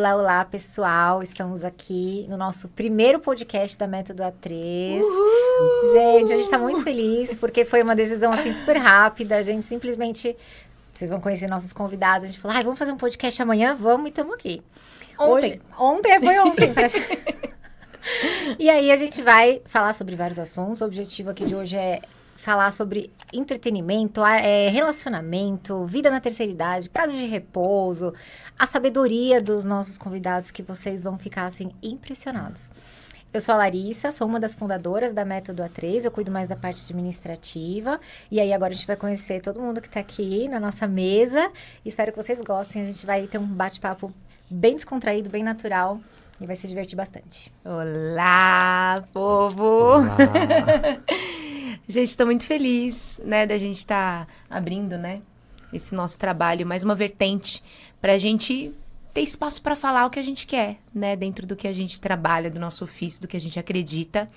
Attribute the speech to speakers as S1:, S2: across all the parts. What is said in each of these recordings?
S1: Olá, olá, pessoal. Estamos aqui no nosso primeiro podcast da Método A3.
S2: Uhul!
S1: Gente, a gente tá muito feliz porque foi uma decisão assim super rápida. A gente simplesmente, vocês vão conhecer nossos convidados. A gente falou, vamos fazer um podcast amanhã? Vamos, e estamos aqui. Ontem, foi ontem. E aí a gente vai falar sobre vários assuntos. O objetivo aqui de hoje é falar sobre entretenimento, relacionamento, vida na terceira idade, casa de repouso, a sabedoria dos nossos convidados que vocês vão ficar, assim, impressionados. Eu sou a Larissa, sou uma das fundadoras da Método A3, eu cuido mais da parte administrativa. E aí agora a gente vai conhecer todo mundo que está aqui na nossa mesa. Espero que vocês gostem, a gente vai ter um bate-papo bem descontraído, bem natural. E vai se divertir bastante.
S2: Olá, povo!
S3: Olá.
S2: Gente, estou muito feliz, né, da gente estar abrindo, né, esse nosso trabalho, mais uma vertente para a gente ter espaço para falar o que a gente quer, né, dentro do que a gente trabalha, do nosso ofício, do que a gente acredita.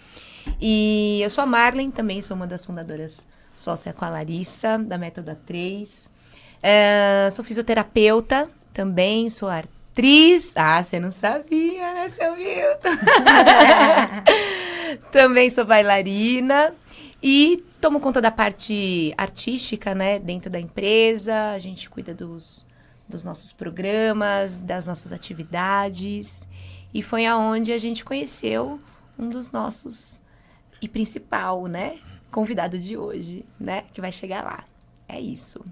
S2: E eu sou a Marlen, também sou uma das fundadoras sócia com a Larissa, da Método A3. Sou fisioterapeuta também, sou atriz. Ah, você não sabia, né, seu Milton? Também sou bailarina. E tomo conta da parte artística, né, dentro da empresa. A gente cuida dos nossos programas, das nossas atividades. E foi aonde a gente conheceu um dos nossos, e principal, né, convidado de hoje, né, que vai chegar lá. É isso.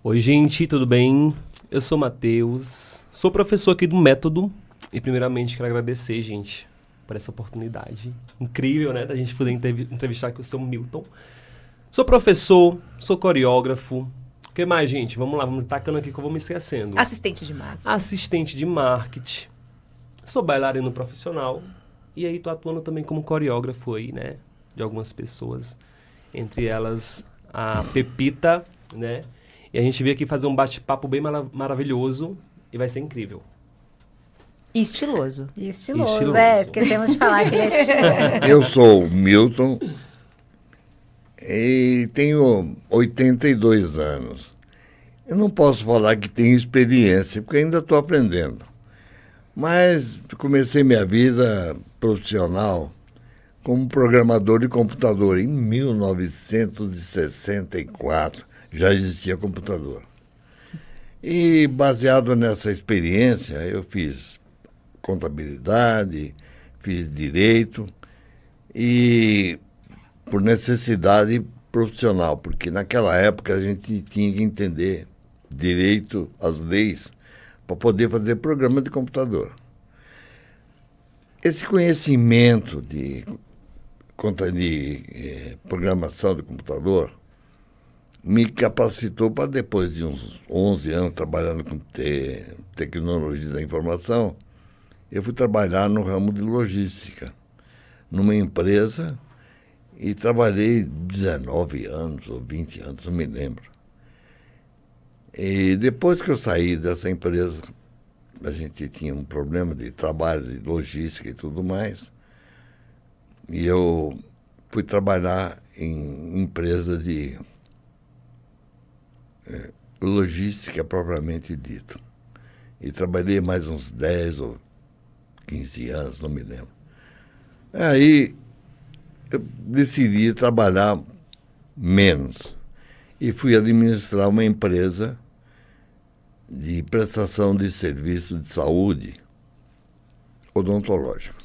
S3: Oi, gente, tudo bem? Eu sou o Matheus, sou professor aqui do Método. E primeiramente quero agradecer, gente, por essa oportunidade incrível, né, da gente poder entrevistar aqui o seu Milton. Sou professor, sou coreógrafo. O que mais, gente? Vamos lá, vamos tacando aqui que eu vou me esquecendo.
S2: Assistente de marketing.
S3: Assistente de marketing. Sou bailarino profissional. E aí tô atuando também como coreógrafo aí, né, de algumas pessoas. Entre elas, a Pepita, né? E a gente veio aqui fazer um bate-papo bem maravilhoso e vai ser incrível.
S2: E estiloso.
S1: E estiloso, esquecemos de falar que ele é estiloso.
S4: Eu sou o Milton e tenho 82 anos. Eu não posso falar que tenho experiência, porque ainda estou aprendendo. Mas comecei minha vida profissional como programador de computador em 1964. Já existia computador. E baseado nessa experiência, eu fiz contabilidade, fiz direito e por necessidade profissional, porque naquela época a gente tinha que entender direito, as leis, para poder fazer programa de computador. Esse conhecimento de programação de computador me capacitou para, depois de uns 11 anos trabalhando com tecnologia da informação, eu fui trabalhar no ramo de logística, numa empresa, e trabalhei 19 anos ou 20 anos, não me lembro. E depois que eu saí dessa empresa, a gente tinha um problema de trabalho, de logística e tudo mais, e eu fui trabalhar em empresa de logística propriamente dito. E trabalhei mais uns 10 ou 15 anos, não me lembro. Aí eu decidi trabalhar menos e fui administrar uma empresa de prestação de serviço de saúde odontológico.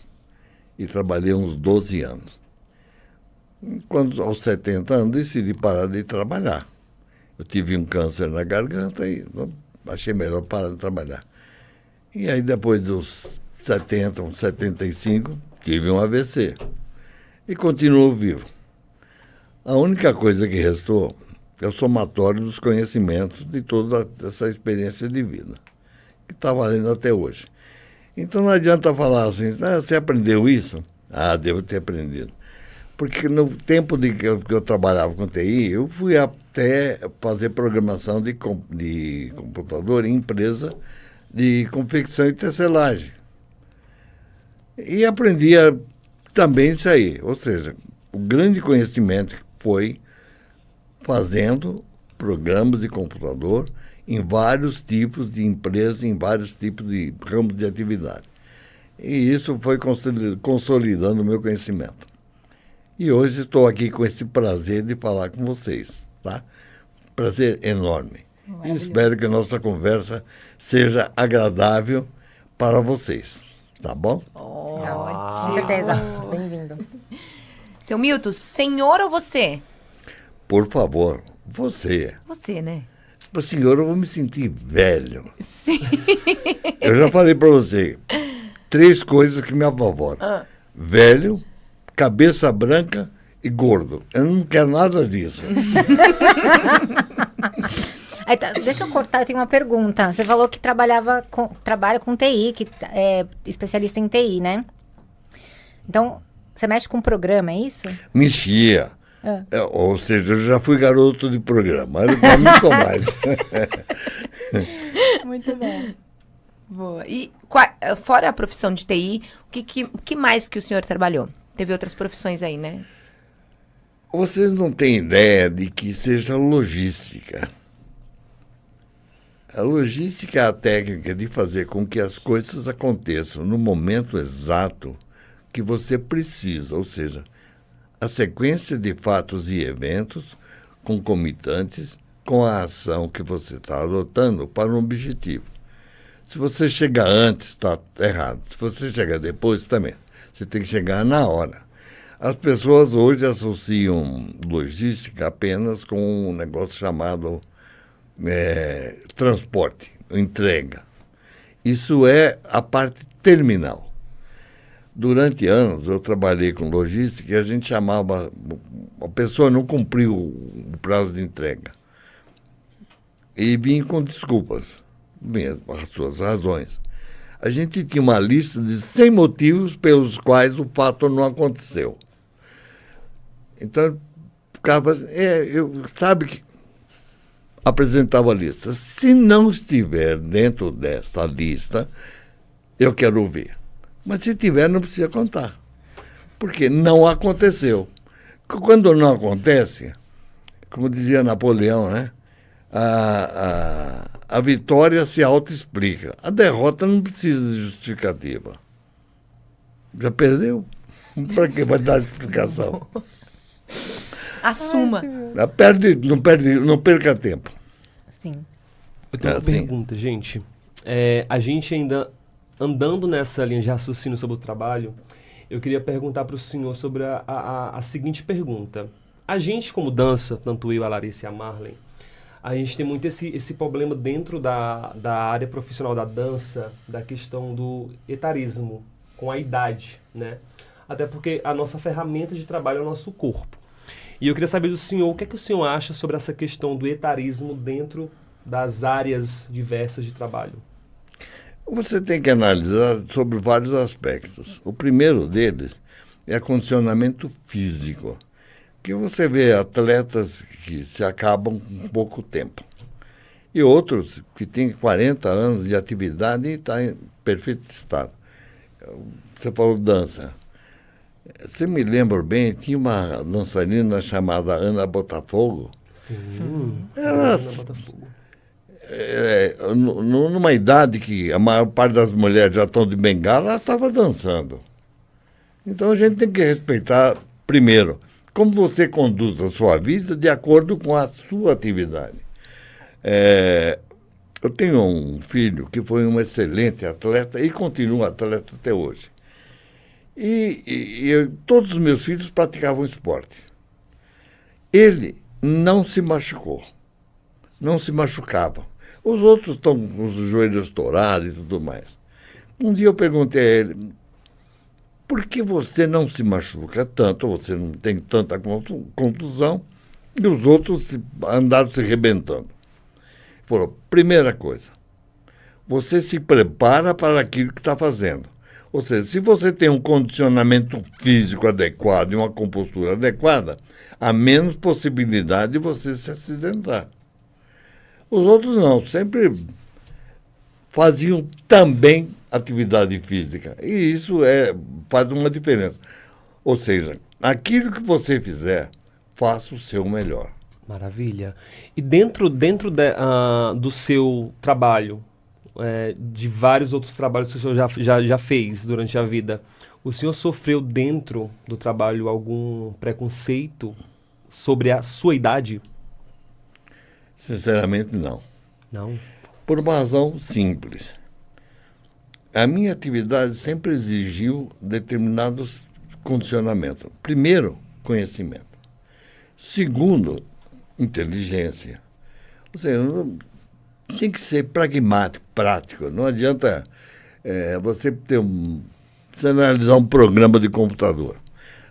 S4: E trabalhei uns 12 anos. Quando, aos 70 anos, decidi parar de trabalhar. Eu tive um câncer na garganta e achei melhor parar de trabalhar. E aí, depois dos 70, uns 75, tive um AVC. E continuo vivo. A única coisa que restou é o somatório dos conhecimentos de toda essa experiência de vida, que está valendo até hoje. Então não adianta falar assim, você aprendeu isso? Devo ter aprendido. Porque no tempo que eu trabalhava com TI, eu fui até fazer programação de computador em empresa de confecção e tecelagem. E aprendi também isso aí. Ou seja, o grande conhecimento foi fazendo programas de computador em vários tipos de empresas, em vários tipos de ramos de atividade. E isso foi consolidando o meu conhecimento. E hoje estou aqui com esse prazer de falar com vocês, tá? Prazer enorme. E espero que a nossa conversa seja agradável para vocês, tá bom?
S1: Com certeza. Bem-vindo.
S2: Seu Milton, senhor ou você?
S4: Por favor, você.
S2: Você, né?
S4: Para senhor, eu vou me sentir velho.
S2: Sim.
S4: Eu já falei para você 3 coisas que me apavoram. Velho, cabeça branca e gordo. Eu não quero nada disso.
S1: Aí, deixa eu cortar, eu tenho uma pergunta. Você falou que trabalha com TI, que é especialista em TI, né? Então, você mexe com programa, é isso?
S4: Mexia. Ou seja, eu já fui garoto de programa. Mas não sou mais.
S1: Muito bom.
S2: Boa. E fora a profissão de TI, o que mais que o senhor trabalhou? Teve outras profissões aí, né?
S4: Vocês não têm ideia de que seja logística. A logística é a técnica de fazer com que as coisas aconteçam no momento exato que você precisa, ou seja, a sequência de fatos e eventos concomitantes com a ação que você está adotando para um objetivo. Se você chegar antes, está errado. Se você chegar depois, também. Você tem que chegar na hora. As pessoas hoje associam logística apenas com um negócio chamado transporte, entrega. Isso é a parte terminal. Durante anos eu trabalhei com logística e a gente chamava, a pessoa não cumpriu o prazo de entrega. E vinha com desculpas, mesmo, as suas razões. A gente tinha uma lista de 100 motivos pelos quais o fato não aconteceu. Então, ficava, sabe que apresentava a lista. Se não estiver dentro desta lista, eu quero ver. Mas se tiver, não precisa contar. Porque não aconteceu. Quando não acontece, como dizia Napoleão, né? A vitória se auto-explica. A derrota não precisa de justificativa. Já perdeu? Para que vai dar explicação?
S2: Assuma.
S4: Não perca tempo.
S1: Sim.
S3: Eu tenho uma pergunta, gente. A gente ainda andando nessa linha de raciocínio sobre o trabalho, eu queria perguntar para o senhor sobre a seguinte pergunta. A gente, como dança, tanto eu, a Larissa e a Marlen, a gente tem muito esse problema dentro da área profissional da dança, da questão do etarismo, com a idade, né? Até porque a nossa ferramenta de trabalho é o nosso corpo. E eu queria saber do senhor, o que é que o senhor acha sobre essa questão do etarismo dentro das áreas diversas de trabalho?
S4: Você tem que analisar sobre vários aspectos. O primeiro deles é condicionamento físico, que você vê atletas que se acabam com pouco tempo. E outros que têm 40 anos de atividade e estão em perfeito estado. Você falou dança. Você me lembra bem, tinha uma dançarina chamada Ana Botafogo.
S3: Sim,
S4: Ela,
S3: Ana Botafogo.
S4: Numa idade que a maior parte das mulheres já estão de bengala, ela estava dançando. Então a gente tem que respeitar, primeiro, como você conduz a sua vida de acordo com a sua atividade. Eu tenho um filho que foi um excelente atleta e continua atleta até hoje. Todos os meus filhos praticavam esporte. Ele não se machucou. Não se machucava. Os outros estão com os joelhos estourados e tudo mais. Um dia eu perguntei a ele, por que você não se machuca tanto, você não tem tanta contusão, e os outros andaram se arrebentando? Ele falou, primeira coisa, você se prepara para aquilo que está fazendo. Ou seja, se você tem um condicionamento físico adequado e uma compostura adequada, há menos possibilidade de você se acidentar. Os outros não, sempre faziam também atividade física. E isso faz uma diferença. Ou seja, aquilo que você fizer, faça o seu melhor.
S3: Maravilha. E dentro do seu trabalho, de vários outros trabalhos que o senhor já fez durante a vida, o senhor sofreu dentro do trabalho algum preconceito sobre a sua idade?
S4: Sinceramente, não.
S3: Não?
S4: Por uma razão simples. A minha atividade sempre exigiu determinados condicionamentos. Primeiro, conhecimento. Segundo, inteligência. Ou seja, tem que ser pragmático, prático. Não adianta você você analisar um programa de computador.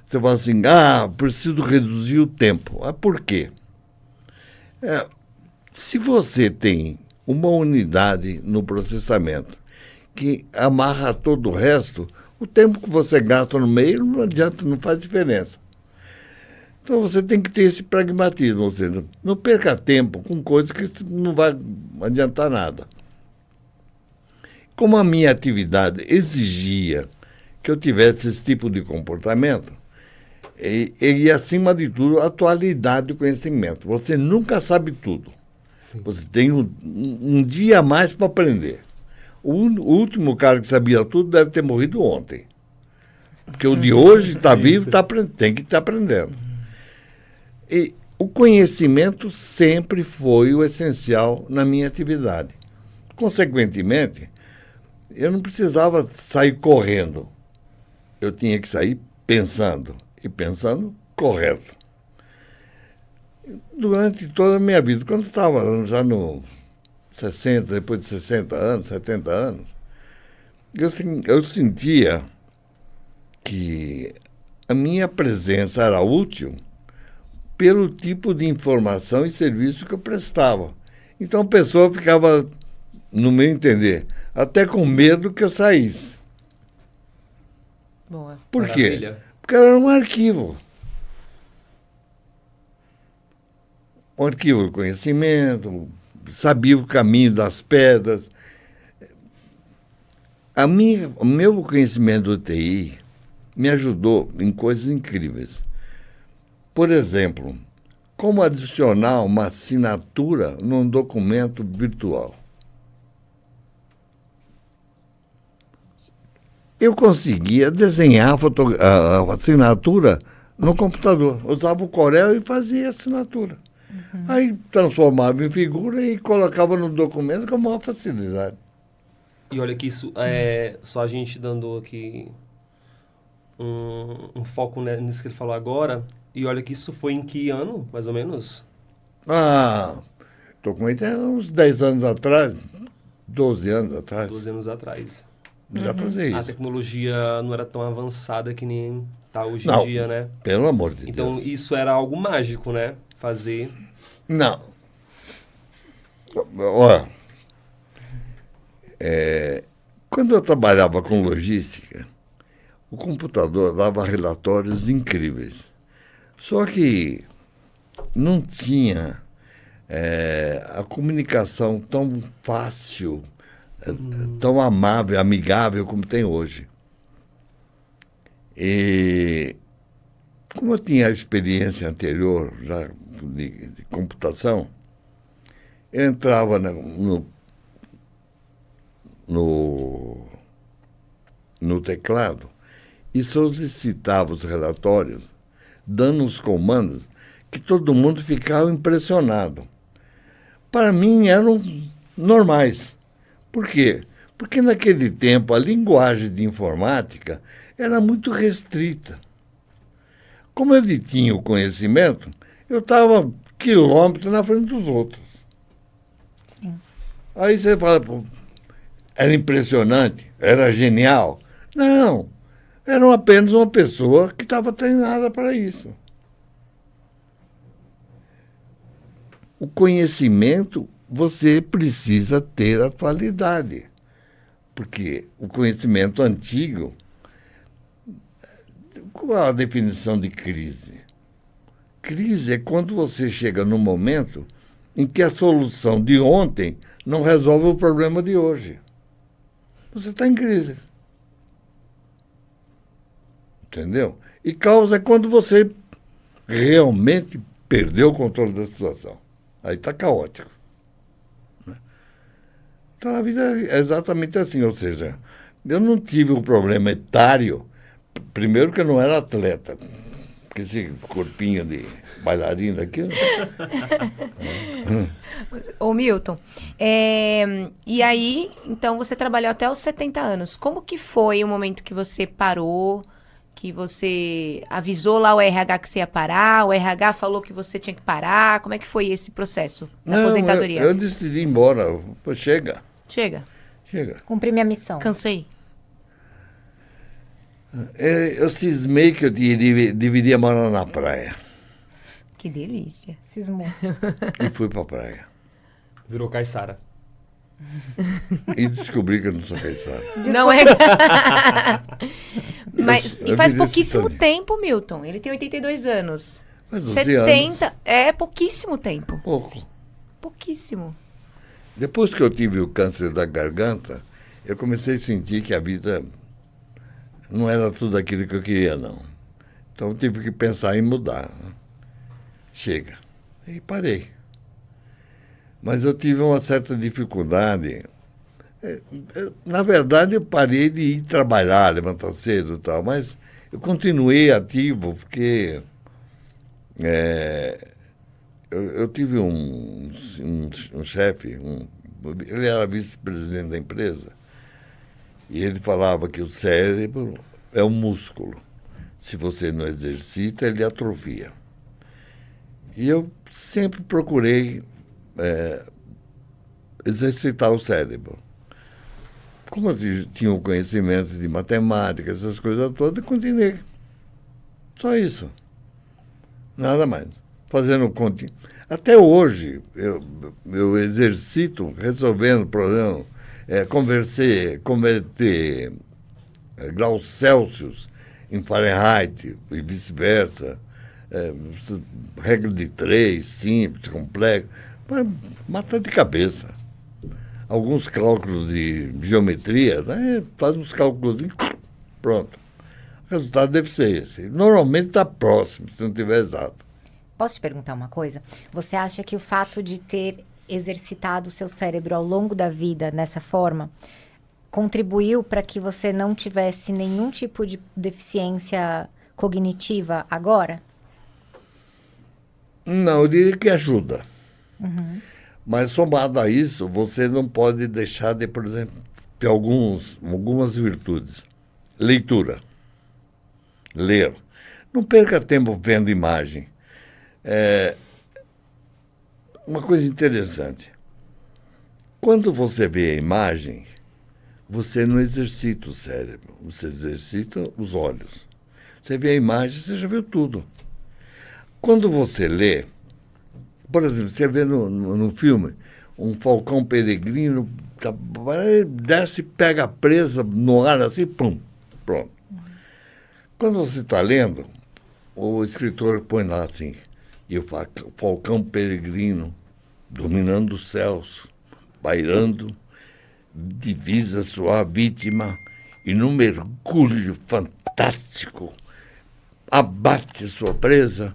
S4: Você fala assim, preciso reduzir o tempo. Por quê? Se você tem uma unidade no processamento que amarra todo o resto, o tempo que você gasta no meio não adianta, não faz diferença. Então você tem que ter esse pragmatismo, ou seja, não perca tempo com coisas que não vai adiantar nada. Como a minha atividade exigia que eu tivesse esse tipo de comportamento, e acima de tudo, a atualidade do conhecimento. Você nunca sabe tudo.
S3: Sim.
S4: Você tem um dia a mais para aprender. O último cara que sabia tudo deve ter morrido ontem. Porque o de hoje está vivo, tem que estar aprendendo. E o conhecimento sempre foi o essencial na minha atividade. Consequentemente, eu não precisava sair correndo. Eu tinha que sair pensando, e pensando correto. Durante toda a minha vida, quando eu estava já no 60, depois de 60 anos, 70 anos, eu sentia que a minha presença era útil pelo tipo de informação e serviço que eu prestava. Então a pessoa ficava, no meu entender, até com medo que eu saísse.
S2: Boa.
S4: Por
S3: Maravilha.
S4: quê? Porque era um arquivo. Um arquivo de conhecimento, sabia o caminho das pedras. O meu conhecimento do TI me ajudou em coisas incríveis. Por exemplo, como adicionar uma assinatura num documento virtual. Eu conseguia desenhar a assinatura no computador. Usava o Corel e fazia a assinatura. Aí transformava em figura e colocava no documento com a maior facilidade.
S3: E olha que isso só a gente dando aqui um foco nisso que ele falou agora. E olha que isso foi em que ano, mais ou menos?
S4: Estou com uns 10 anos atrás, 12 anos atrás.
S3: 12 anos atrás.
S4: Já fazia
S3: A
S4: isso.
S3: tecnologia não era tão avançada que nem tá hoje em
S4: Não,
S3: dia, né?
S4: pelo amor de
S3: Então
S4: Deus.
S3: isso era algo mágico, né? Fazer.
S4: Não. Olha, quando eu trabalhava com logística, o computador dava relatórios incríveis. Só que não tinha a comunicação tão fácil, tão amável, amigável como tem hoje. E como eu tinha a experiência anterior já de computação, eu entrava no teclado e solicitava os relatórios, dando os comandos que todo mundo ficava impressionado. Para mim eram normais. Por quê? Porque naquele tempo a linguagem de informática era muito restrita. Como ele tinha o conhecimento, eu estava quilômetros na frente dos outros.
S1: Sim.
S4: Aí você fala, pô, era impressionante, era genial. Não, era apenas uma pessoa que estava treinada para isso. O conhecimento, você precisa ter atualidade. Porque o conhecimento antigo... Qual é a definição de crise? Crise é quando você chega num momento em que a solução de ontem não resolve o problema de hoje. Você está em crise. Entendeu? E causa é quando você realmente perdeu o controle da situação. Aí está caótico. Né? Então a vida é exatamente assim, ou seja, eu não tive um problema etário, primeiro que eu não era atleta, porque esse corpinho de bailarina aqui...
S2: Ô, Milton, e aí, então, você trabalhou até os 70 anos. Como que foi o momento que você parou, que você avisou lá o RH que você ia parar, o RH falou que você tinha que parar? Como é que foi esse processo da aposentadoria?
S4: Eu decidi ir embora. Falei, chega.
S2: Chega.
S1: Cumpri minha missão.
S2: Cansei.
S4: Eu cismei que eu deveria morar na praia.
S2: Que delícia.
S1: Cismou.
S4: E fui pra praia.
S3: Virou Caiçara.
S4: E descobri que eu não sou caiçara.
S2: Não é? Mas
S4: Eu
S2: faz
S4: virei
S2: pouquíssimo
S4: cidadão.
S2: tempo, Milton. Ele tem 82 anos.
S4: Faz 12
S2: 70 é pouquíssimo tempo.
S4: Pouco.
S2: Pouquíssimo.
S4: Depois que eu tive o câncer da garganta, eu comecei a sentir que a vida não era tudo aquilo que eu queria, não. Então eu tive que pensar em mudar. Chega. E parei. Mas eu tive uma certa dificuldade. Na verdade, eu parei de ir trabalhar, levantar cedo e tal, mas eu continuei ativo, porque eu tive um chefe, ele era vice-presidente da empresa, e ele falava que o cérebro é um músculo. Se você não exercita, ele atrofia. E eu sempre procurei exercitar o cérebro. Como eu tinha o conhecimento de matemática, essas coisas todas, eu continuei. Só isso. Nada mais. Fazendo contínuo. Até hoje, eu exercito resolvendo problemas, converter graus Celsius em Fahrenheit e vice-versa. Regra de 3, simples, complexo. Mas mata de cabeça. Alguns cálculos de geometria, né? Faz uns cálculos, pronto. O resultado deve ser esse. Normalmente está próximo, se não tiver exato.
S1: Posso te perguntar uma coisa? Você acha que o fato de ter exercitado o seu cérebro ao longo da vida nessa forma contribuiu para que você não tivesse nenhum tipo de deficiência cognitiva agora?
S4: Não, eu diria que ajuda. Uhum. Mas, somado a isso, você não pode deixar de, por exemplo, ter algumas virtudes. Leitura. Ler. Não perca tempo vendo imagem. Uma coisa interessante. Quando você vê a imagem, você não exercita o cérebro, você exercita os olhos. Você vê a imagem, você já viu tudo. Quando você lê, por exemplo, você vê no filme um falcão peregrino, desce, pega a presa no ar assim, pum, pronto. Quando você está lendo, o escritor põe lá assim, e o falcão peregrino dominando os céus, pairando, divisa sua vítima e num mergulho fantástico abate sua presa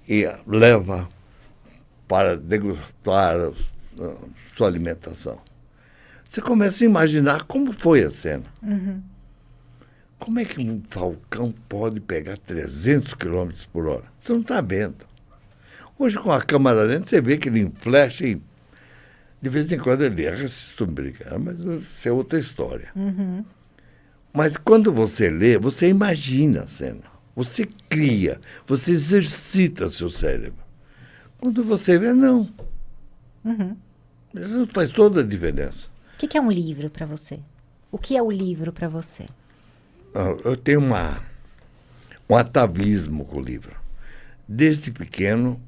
S4: e a leva para degustar sua alimentação. Você começa a imaginar como foi a cena. Uhum. Como é que um falcão pode pegar 300 km por hora? Você não está vendo. Hoje, com a câmera lenta, você vê que ele flecha e de vez em quando ele erra, se brincar, mas isso é outra história. Uhum. Mas quando você lê, você imagina a cena. Você cria, você exercita seu cérebro. Quando você vê, não.
S1: Uhum.
S4: Isso faz toda a diferença.
S1: O que é um livro para você? O que é o livro para você?
S4: Eu tenho um atavismo com o livro. Desde pequeno,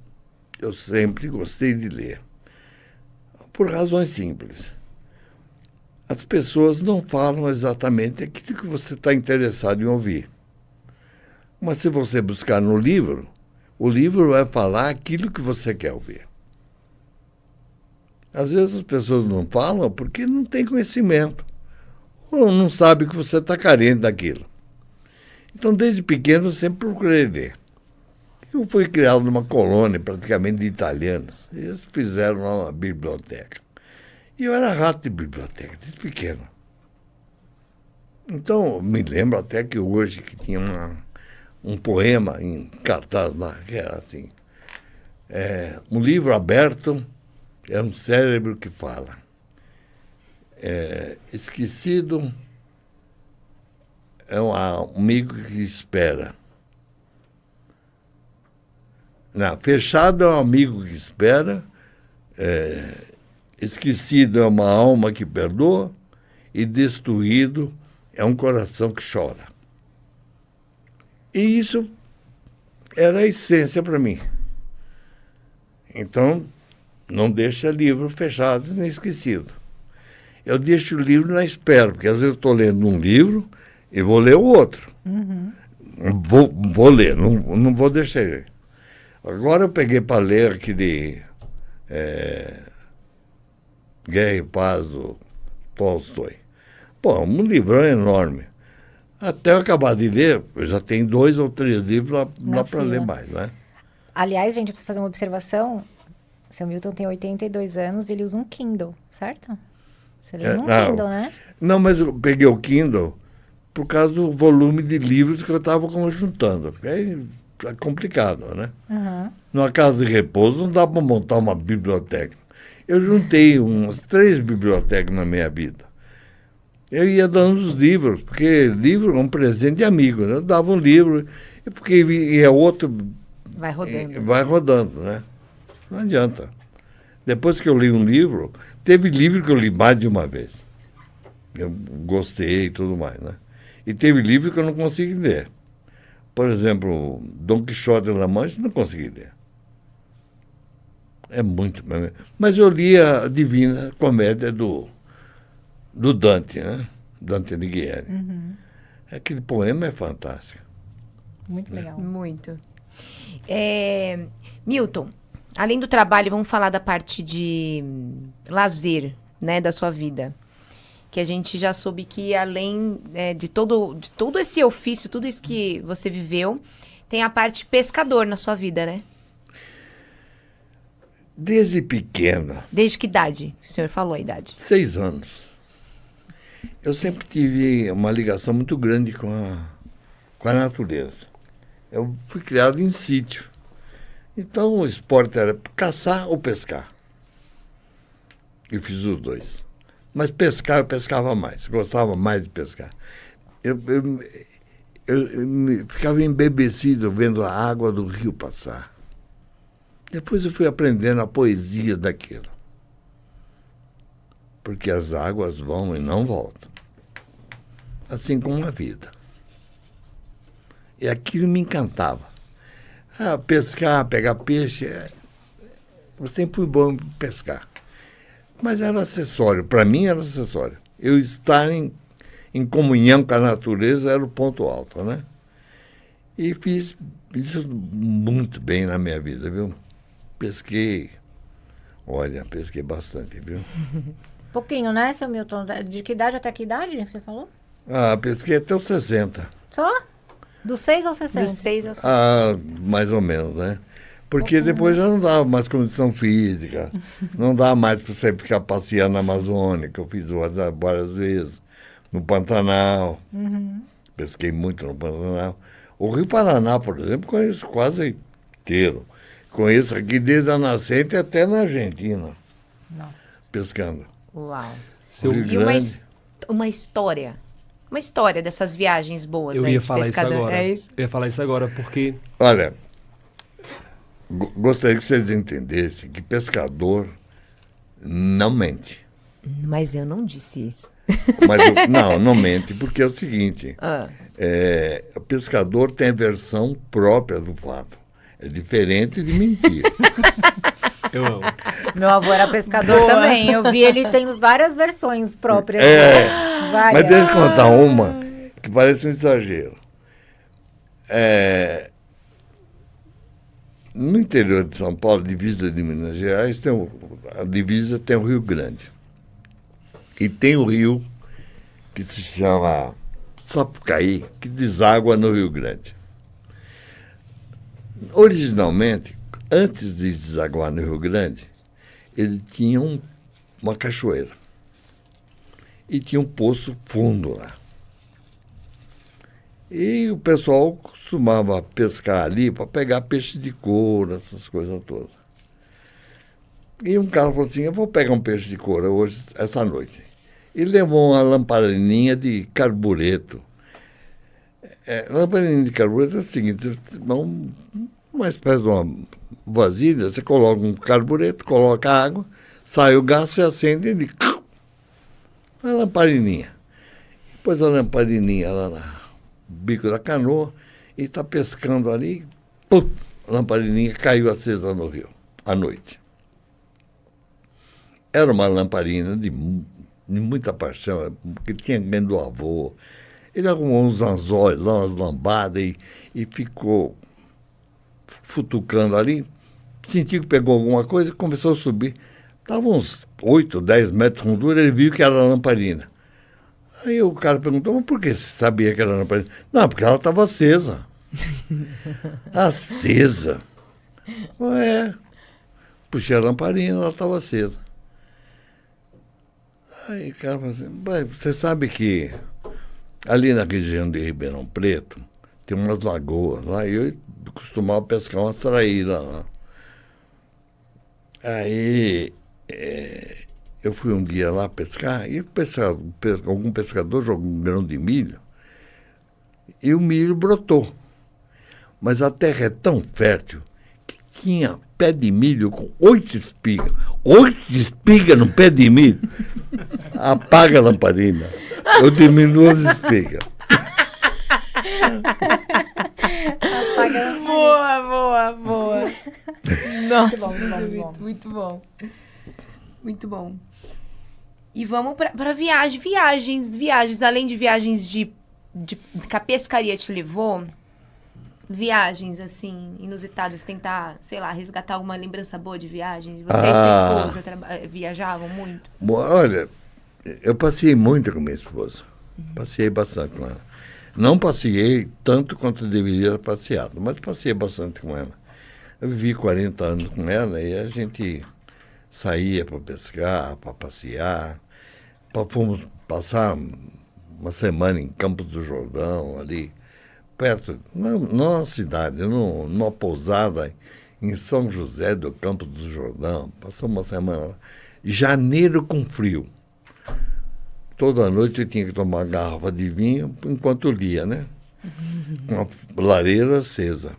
S4: eu sempre gostei de ler. Por razões simples. As pessoas não falam exatamente aquilo que você está interessado em ouvir. Mas se você buscar no livro, o livro vai falar aquilo que você quer ouvir. Às vezes as pessoas não falam porque não têm conhecimento. Ou não sabem que você está carente daquilo. Então, desde pequeno, eu sempre procurei ler. Eu fui criado numa colônia praticamente de italianos. Eles fizeram lá uma biblioteca. E eu era rato de biblioteca, desde pequeno. Então, me lembro até que hoje que tinha um poema em cartaz lá, que era assim. Um livro aberto é um cérebro que fala. Esquecido é um amigo que espera. Não, fechado é um amigo que espera. Esquecido é uma alma que perdoa. E destruído é um coração que chora. E isso era a essência para mim. Então, não deixa livro fechado nem esquecido. Eu deixo o livro na espera, porque às vezes eu estou lendo um livro e vou ler o outro.
S1: Uhum.
S4: Vou ler, não vou deixar ele. Agora eu peguei para ler aquele Guerra e Paz do Tolstói. Pô, um livrão enorme. Até eu acabar de ler, eu já tenho 2 ou 3 livros lá para ler mais, né?
S1: Aliás, gente, eu preciso fazer uma observação. Seu Milton tem 82 anos e ele usa um Kindle, certo? Você lê num Kindle, né?
S4: Não, mas eu peguei o Kindle por causa do volume de livros que eu estava conjuntando. É complicado, né?
S1: Uhum.
S4: Numa casa de repouso não dá para montar uma biblioteca. Eu juntei umas 3 bibliotecas na minha vida. Eu ia dando os livros, porque livro é um presente de amigo, né? Eu dava um livro, porque ia outro...
S2: Vai rodando.
S4: Vai rodando, né? Não adianta. Depois que eu li um livro, teve livro que eu li mais de uma vez. Eu gostei e tudo mais, né? E teve livro que eu não consegui ler. Por exemplo, Dom Quixote da Mancha, não consegui ler. É muito... Mas eu li a Divina Comédia do Dante, né? Dante Alighieri.
S1: Uhum.
S4: Aquele poema é fantástico.
S1: Muito legal.
S2: Muito. Milton, além do trabalho, vamos falar da parte de lazer, né, da sua vida. Que a gente já soube que além de todo esse ofício, tudo isso que você viveu, tem a parte pescador na sua vida, né?
S4: Desde pequeno.
S2: Desde que idade? O senhor falou a idade.
S4: 6 anos. Eu sempre tive uma ligação muito grande com a natureza. Eu fui criado em sítio. Então o esporte era caçar ou pescar. Eu fiz os 2. Mas pescar eu pescava mais, gostava mais de pescar. Eu ficava embebecido vendo a água do rio passar. Depois eu fui aprendendo a poesia daquilo. Porque as águas vão e não voltam. Assim como a vida. E aquilo me encantava. Pescar, pegar peixe. Eu sempre fui bom em pescar. Mas era acessório. Para mim era acessório. Eu estar em comunhão com a natureza era o ponto alto, né? E fiz isso muito bem na minha vida, viu? Pesquei bastante, viu?
S1: Pouquinho, né, seu Milton? De que idade até que idade você falou?
S4: Pesquei até os 60.
S1: Só? Dos 6 aos 60?
S2: Dos 6 aos 60.
S4: Mais ou menos, né? Porque depois já não dava mais condição física, não dava mais para você ficar passeando na Amazônia, que eu fiz várias vezes, no Pantanal.
S1: Uhum.
S4: Pesquei muito no Pantanal. O Rio Paraná, por exemplo, conheço quase inteiro. Conheço aqui desde a nascente até na Argentina.
S1: Nossa.
S4: Pescando.
S2: Uau.
S3: Seu
S4: Rio
S2: E
S4: Grande.
S2: uma história. Uma história dessas viagens boas.
S3: Eu
S2: aí
S3: ia
S2: de
S3: falar isso
S2: pescador.
S3: agora.
S2: É isso?
S3: Eu ia falar isso agora, porque
S4: Olha, gostaria que vocês entendessem que pescador não mente.
S2: Mas eu não disse isso.
S4: Mas não mente, porque é o seguinte, o pescador tem a versão própria do fato. É diferente de mentir.
S3: eu amo.
S1: Meu avô era pescador também. Eu vi ele tendo várias versões próprias. Várias.
S4: Mas deixa eu contar uma que parece um exagero. No interior de São Paulo, divisa de Minas Gerais, a divisa tem o Rio Grande. E tem o rio que se chama Sapucaí, que deságua no Rio Grande. Originalmente, antes de desaguar no Rio Grande, ele tinha uma cachoeira. E tinha um poço fundo lá. E o pessoal costumava pescar ali para pegar peixe de couro, essas coisas todas. E um cara falou assim, eu vou pegar um peixe de couro hoje, essa noite. E levou uma lamparininha de carbureto. Lamparininha de carbureto é o seguinte, uma espécie de uma vasilha, você coloca um carbureto, coloca água, sai o gás, você acende e a lamparininha. Depois a lamparininha lá no bico da canoa e está pescando ali, pum, a lamparininha caiu acesa no rio, à noite. Era uma lamparina de muita paixão, porque tinha ganho do avô. Ele arrumou uns anzóis lá, umas lambadas e ficou futucando ali, sentiu que pegou alguma coisa e começou a subir. Estava uns 8, 10 metros de fundura, ele viu que era lamparina. Aí o cara perguntou, mas por que você sabia que era lamparina? Não, porque ela estava acesa. Acesa? Puxei a lamparina, ela estava acesa. Aí o cara falou assim, você sabe que ali na região de Ribeirão Preto tem umas lagoas lá, e eu costumava pescar umas traíras lá. Aí eu fui um dia lá pescar, e algum pescador jogou um grão de milho, e o milho brotou. Mas a terra é tão fértil que tinha pé de milho com 8 espigas. 8 espigas no pé de milho. Apaga a lamparina. Eu diminuo as espigas.
S2: Boa. Nossa,
S1: Muito bom.
S2: muito bom. E vamos para viagens. Além de viagens de que a pescaria te levou, viagens, assim, inusitadas, tentar, sei lá, resgatar alguma lembrança boa de viagem? Você e sua esposa viajavam muito?
S4: Bom, olha, eu passei muito com minha esposa. Passei bastante com ela. Não passeei tanto quanto deveria ter passeado, mas passei bastante com ela. Eu vivi 40 anos com ela e a gente saía para pescar, para passear. Fomos passar uma semana em Campos do Jordão, ali perto, não na cidade, numa pousada em São José do Campos do Jordão. Passamos uma semana lá. Janeiro com frio. Toda noite eu tinha que tomar uma garrafa de vinho enquanto lia, né? Com a lareira acesa.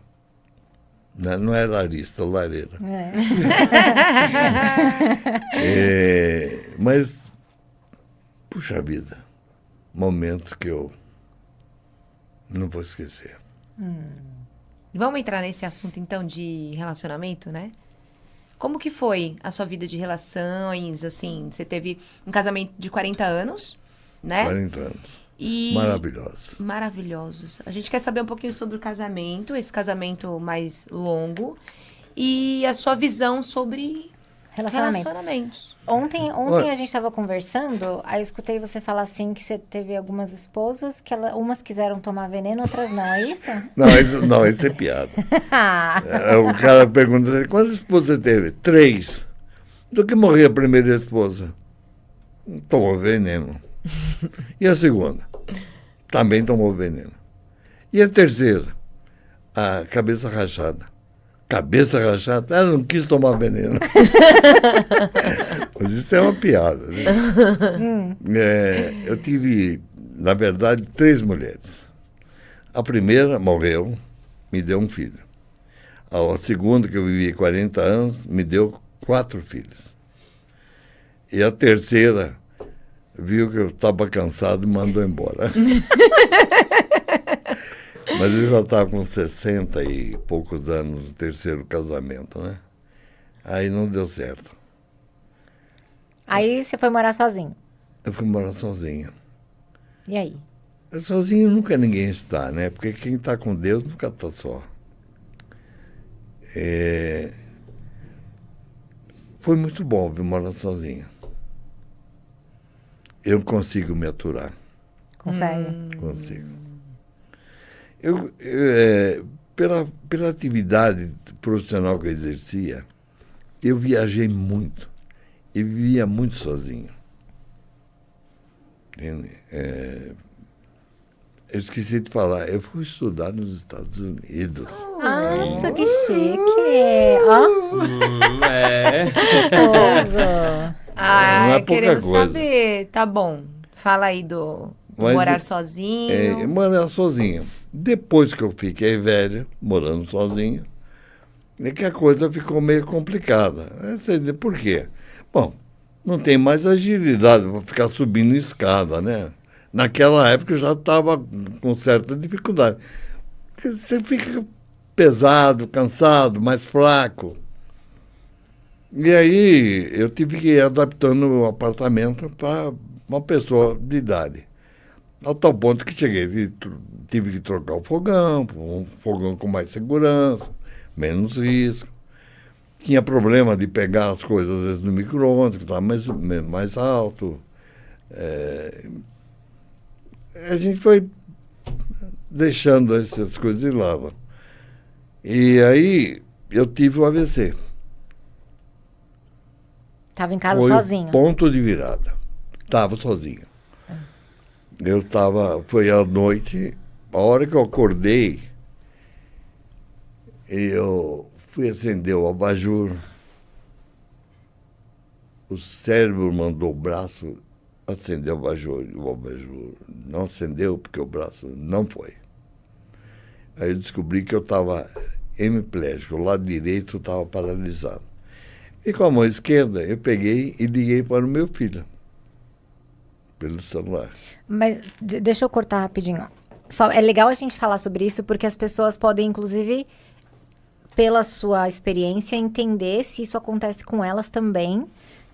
S4: Não era arista, lareira. Mas, puxa vida, momentos que eu não vou esquecer.
S2: Vamos entrar nesse assunto, então, de relacionamento, né? Como que foi a sua vida de relações, assim? Você teve um casamento de 40 anos, né?
S4: 40 anos.
S2: E...
S4: Maravilhosos.
S2: Maravilhosos. A gente quer saber um pouquinho sobre o casamento, esse casamento mais longo, e a sua visão sobre relacionamentos.
S1: Ontem a gente estava conversando, aí eu escutei você falar assim que você teve algumas esposas, que umas quiseram tomar veneno, outras não, é isso?
S4: Não, isso é piada. O cara pergunta, quantas esposas você teve? 3. Do que morreu a primeira esposa? Tomou veneno. E a segunda? Também tomou veneno. E a terceira? A cabeça rachada. Cabeça rachada? Ela não quis tomar veneno. Mas isso é uma piada, né? Eu tive, na verdade, 3 mulheres. A primeira morreu, me deu um filho. A segunda, que eu vivi 40 anos, me deu 4 filhos. E a terceira viu que eu estava cansado e mandou embora. Mas eu já estava com 60 e poucos anos no terceiro casamento, né? Aí não deu certo.
S1: Aí você foi morar sozinho?
S4: Eu fui morar sozinho.
S1: E aí?
S4: Sozinho nunca ninguém está, né? Porque quem está com Deus nunca está só. Foi muito bom vir morar sozinho. Eu consigo me aturar.
S1: Consegue?
S4: Consigo. pela atividade profissional que eu exercia, eu viajei muito. E vivia muito sozinho. Entende? Eu esqueci de falar, eu fui estudar nos Estados Unidos.
S1: Nossa, que chique! Ó,
S3: É.
S1: gostoso.
S2: Ah,
S4: Não é pouca
S2: queremos
S4: coisa.
S2: saber. Tá bom. Fala aí do
S4: Mas,
S2: morar sozinho.
S4: Morar sozinho. Depois que eu fiquei velho, morando sozinho, é que a coisa ficou meio complicada. Você diz, por quê? Bom, não tem mais agilidade para ficar subindo escada, né? Naquela época eu já estava com certa dificuldade. Porque você fica pesado, cansado, mais fraco. E aí eu tive que ir adaptando o apartamento para uma pessoa de idade. Ao tal ponto que cheguei, tive que trocar o fogão, um fogão com mais segurança, menos risco. Tinha problema de pegar as coisas, às vezes, no micro-ondas, que estava mais alto. A gente foi deixando essas coisas de lado. E aí eu tive o AVC.
S1: Tava em casa
S4: Foi
S1: sozinho.
S4: o ponto de virada. Estava sozinho. Foi à noite, a hora que eu acordei, eu fui acender o abajur. O cérebro mandou o braço acender o abajur. O abajur não acendeu porque o braço não foi. Aí eu descobri que eu estava hemiplégico, o lado direito estava paralisado. E com a mão esquerda eu peguei e liguei para o meu filho, pelo celular.
S1: Mas deixa eu cortar rapidinho. Só, é legal a gente falar sobre isso porque as pessoas podem, inclusive, pela sua experiência, entender se isso acontece com elas também,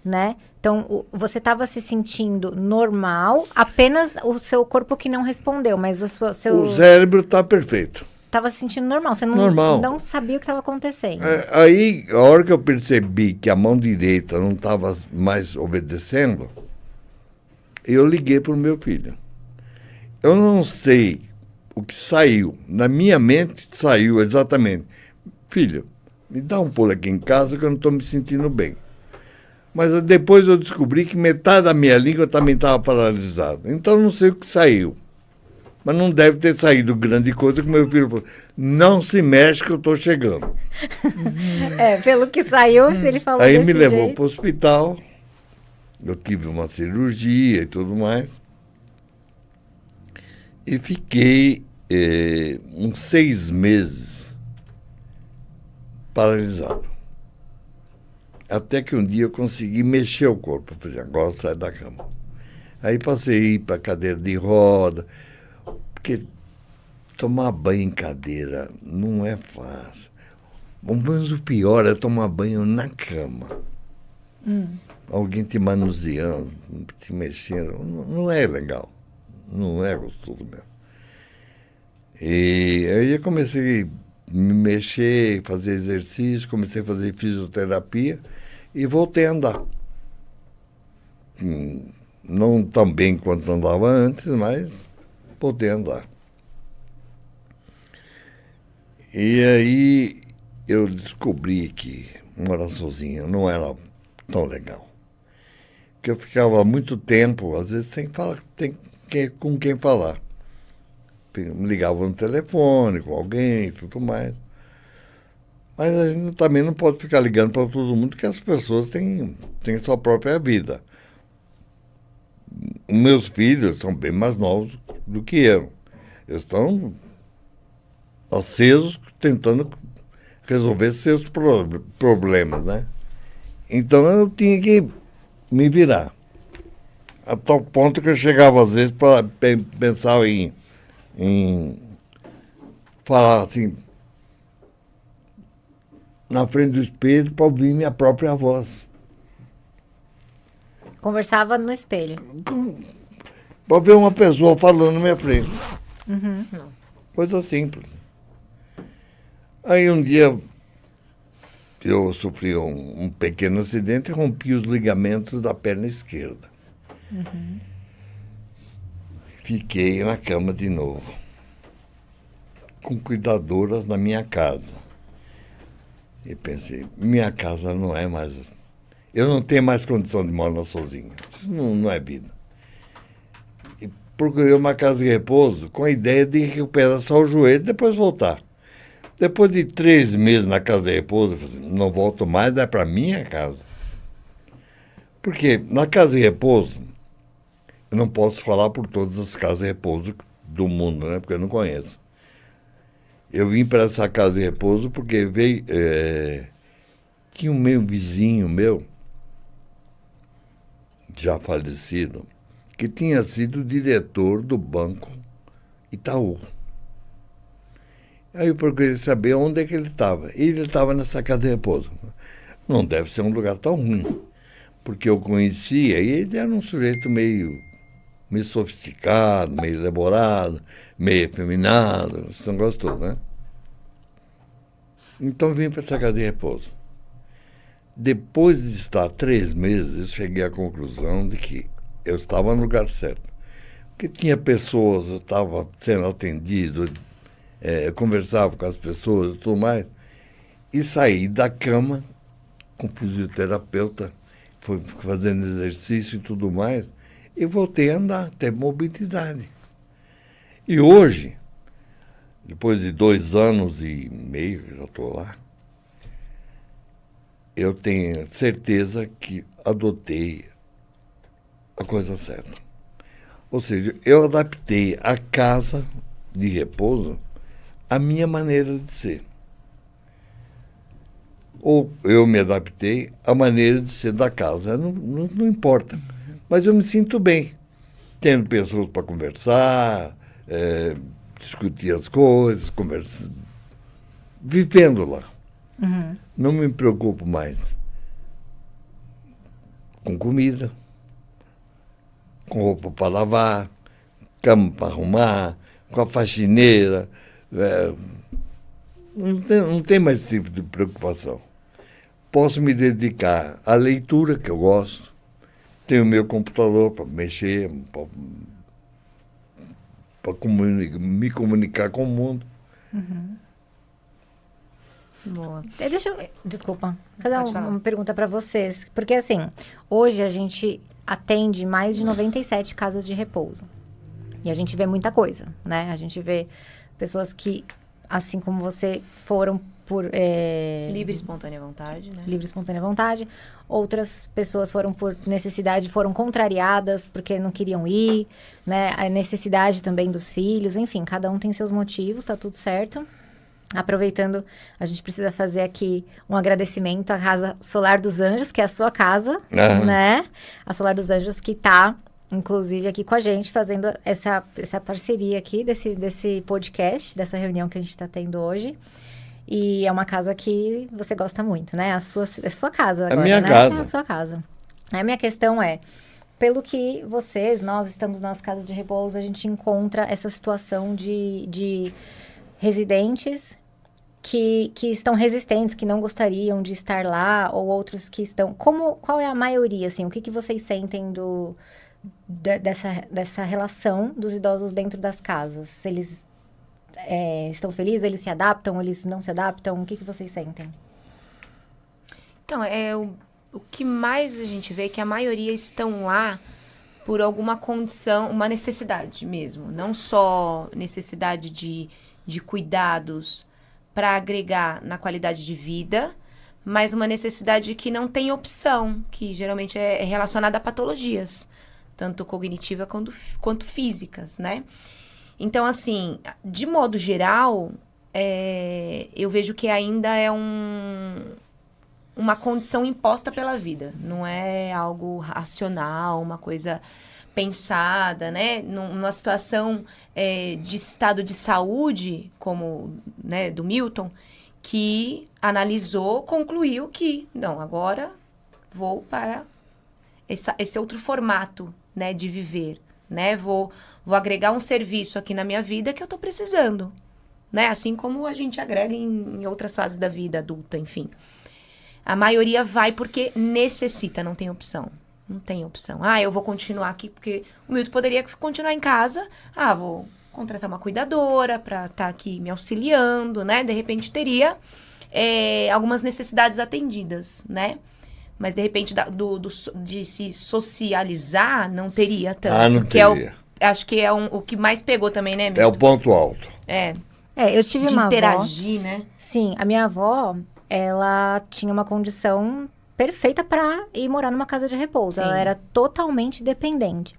S1: né? Então, você estava se sentindo normal, apenas o seu corpo que não respondeu, mas o seu...
S4: O cérebro está perfeito.
S1: Estava se sentindo normal, você não,
S4: Normal.
S1: não sabia o que estava acontecendo.
S4: Aí, a hora que eu percebi que a mão direita não estava mais obedecendo, eu liguei para o meu filho. Eu não sei o que saiu. Na minha mente saiu exatamente. Filho, me dá um pulo aqui em casa que eu não estou me sentindo bem. Mas depois eu descobri que metade da minha língua também estava paralisada. Então eu não sei o que saiu. Mas não deve ter saído grande coisa, que meu filho falou, não se mexe que eu estou chegando.
S1: Pelo que saiu, se ele falou
S4: Aí
S1: desse
S4: me levou
S1: jeito.
S4: para o hospital, eu tive uma cirurgia e tudo mais. E fiquei uns 6 meses paralisado. Até que um dia eu consegui mexer o corpo. Eu falei, agora sai da cama. Aí passei a ir para a cadeira de roda, porque tomar banho em cadeira não é fácil. Mas o pior é tomar banho na cama. Alguém te manuseando, te mexendo. Não é legal. Não é gostoso mesmo. E aí eu comecei a me mexer, fazer exercício, comecei a fazer fisioterapia e voltei a andar. Não tão bem quanto andava antes, mas voltei a andar. E aí eu descobri que morar sozinho não era tão legal. Porque eu ficava muito tempo, às vezes, sem falar, com quem falar. Me ligava no telefone com alguém e tudo mais. Mas a gente também não pode ficar ligando para todo mundo, porque as pessoas têm sua própria vida. Os meus filhos são bem mais novos do que eu. Eles estão acesos tentando resolver seus problemas, né? Então eu tinha que me virar. A tal ponto que eu chegava às vezes para pensar em falar assim, na frente do espelho, para ouvir minha própria voz.
S1: Conversava no espelho.
S4: Para ver uma pessoa falando na minha frente. Coisa simples. Aí um dia eu sofri um pequeno acidente e rompi os ligamentos da perna esquerda. Fiquei na cama de novo. com cuidadoras na minha casa. E pensei, minha casa não é mais... Eu não tenho mais condição de morar sozinho. Isso não é vida. E procurei uma casa de repouso com a ideia de recuperar só o joelho e depois voltar. Depois de 3 meses na casa de repouso, eu falei assim, não volto mais, é para minha casa. Porque na casa de repouso, eu não posso falar por todas as casas de repouso do mundo, né? Porque eu não conheço. Eu vim para essa casa de repouso porque veio... tinha um vizinho meu, já falecido, que tinha sido diretor do Banco Itaú. Aí eu procurei saber onde é que ele estava. E ele estava nessa casa de repouso. Não deve ser um lugar tão ruim, porque eu conhecia e ele era um sujeito meio sofisticado, meio elaborado, meio efeminado, esse negócio todo, né? Então vim para essa casa de repouso. Depois de estar 3 meses, eu cheguei à conclusão de que eu estava no lugar certo. Porque tinha pessoas, eu estava sendo atendido, eu conversava com as pessoas e tudo mais, e saí da cama com fisioterapeuta, fui fazendo exercício e tudo mais, e voltei a andar, ter mobilidade. E hoje, depois de 2 anos e meio que já estou lá, eu tenho certeza que adotei a coisa certa. Ou seja, eu adaptei a casa de repouso à minha maneira de ser. Ou eu me adaptei à maneira de ser da casa. Não importa. Mas eu me sinto bem, tendo pessoas para conversar, discutir as coisas, vivendo lá.
S1: Uhum.
S4: Não me preocupo mais com comida, com roupa para lavar, cama para arrumar, com a faxineira. Não tem mais esse tipo de preocupação. Posso me dedicar à leitura, que eu gosto. Tenho o meu computador para mexer, para me comunicar com o mundo.
S1: Uhum.
S2: Boa.
S1: Desculpa, vou fazer
S2: Pode falar.
S1: uma pergunta para vocês. Porque, assim, hoje a gente atende mais de 97 casas de repouso. E a gente vê muita coisa, né? A gente vê pessoas que, assim como você, foram por...
S2: Livre e espontânea vontade, né?
S1: livre e espontânea vontade. Outras pessoas foram por necessidade, foram contrariadas porque não queriam ir, né? A necessidade também dos filhos. Enfim, cada um tem seus motivos, tá tudo certo. Aproveitando, a gente precisa fazer aqui um agradecimento à Casa Solar dos Anjos, que é a sua casa, né? A Solar dos Anjos que tá, inclusive, aqui com a gente, fazendo essa parceria aqui desse podcast, dessa reunião que a gente está tendo hoje. E é uma casa que você gosta muito, né? É a sua casa agora,
S4: minha
S1: né?
S4: casa.
S1: É a sua casa. A minha questão é, pelo que nós estamos nas casas de repouso, a gente encontra essa situação de residentes que estão resistentes, que não gostariam de estar lá, ou outros que estão... Qual é a maioria, assim? O que vocês sentem dessa relação dos idosos dentro das casas? Eles estão felizes? Eles se adaptam? Eles não se adaptam? O que vocês sentem?
S2: Então, o que mais a gente vê é que a maioria estão lá por alguma condição, uma necessidade mesmo. Não só necessidade de cuidados para agregar na qualidade de vida, mas uma necessidade que não tem opção, que geralmente é relacionada a patologias, tanto cognitivas quanto físicas, né? Então, assim, de modo geral, eu vejo que ainda é uma condição imposta pela vida. Não é algo racional, uma coisa pensada, né? Numa situação de estado de saúde, como, né, do Milton, que analisou, concluiu que, não, agora vou para esse outro formato, né, de viver, né? Vou agregar um serviço aqui na minha vida que eu estou precisando, né? Assim como a gente agrega em outras fases da vida adulta, enfim. A maioria vai porque necessita, não tem opção. Não tem opção. Eu vou continuar aqui porque o Milton poderia continuar em casa. Vou contratar uma cuidadora para estar aqui me auxiliando, né? De repente teria algumas necessidades atendidas, né? Mas, de repente, de se socializar, não teria tanto.
S4: Não teria.
S2: Acho que é o que mais pegou também, né, Milton?
S4: É o ponto alto.
S1: Eu tive
S2: de
S1: uma
S2: interagir,
S1: avó,
S2: né?
S1: Sim, a minha avó, ela tinha uma condição perfeita para ir morar numa casa de repouso.
S2: Sim.
S1: Ela era totalmente dependente.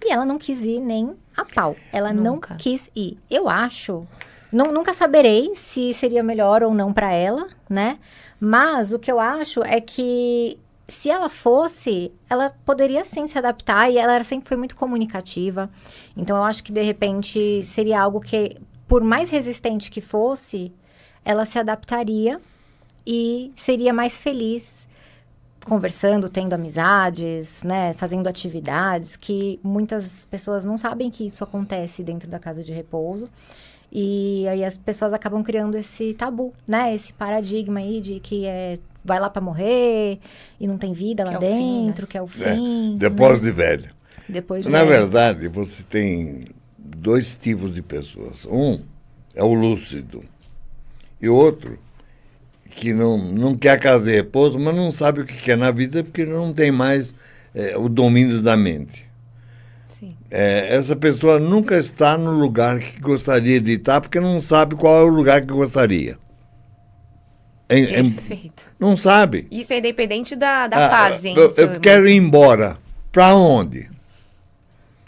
S1: E ela não quis ir nem a pau. Ela
S2: Nunca.
S1: não quis ir. Eu acho... nunca saberei se seria melhor ou não para ela, né? Mas o que eu acho é que se ela fosse, ela poderia sim se adaptar. E ela sempre foi muito comunicativa. Então, eu acho que, de repente, seria algo que, por mais resistente que fosse, ela se adaptaria e seria mais feliz conversando, tendo amizades, né, fazendo atividades, que muitas pessoas não sabem que isso acontece dentro da casa de repouso. E aí as pessoas acabam criando esse tabu, né, esse paradigma aí de que vai lá para morrer e não tem vida lá dentro, que é o fim.
S4: Depois
S1: né?
S4: de velho.
S1: Depois de
S4: Na
S1: velho.
S4: verdade, você tem 2 tipos de pessoas. Um é o lúcido e outro que não quer casa de repouso, mas não sabe o que quer na vida porque não tem mais o domínio da mente.
S2: Sim.
S4: Essa pessoa nunca está no lugar que gostaria de estar porque não sabe qual é o lugar que gostaria.
S2: Perfeito.
S4: Não sabe.
S2: Isso é independente da fase, hein?
S4: Eu quero ir embora. Para onde?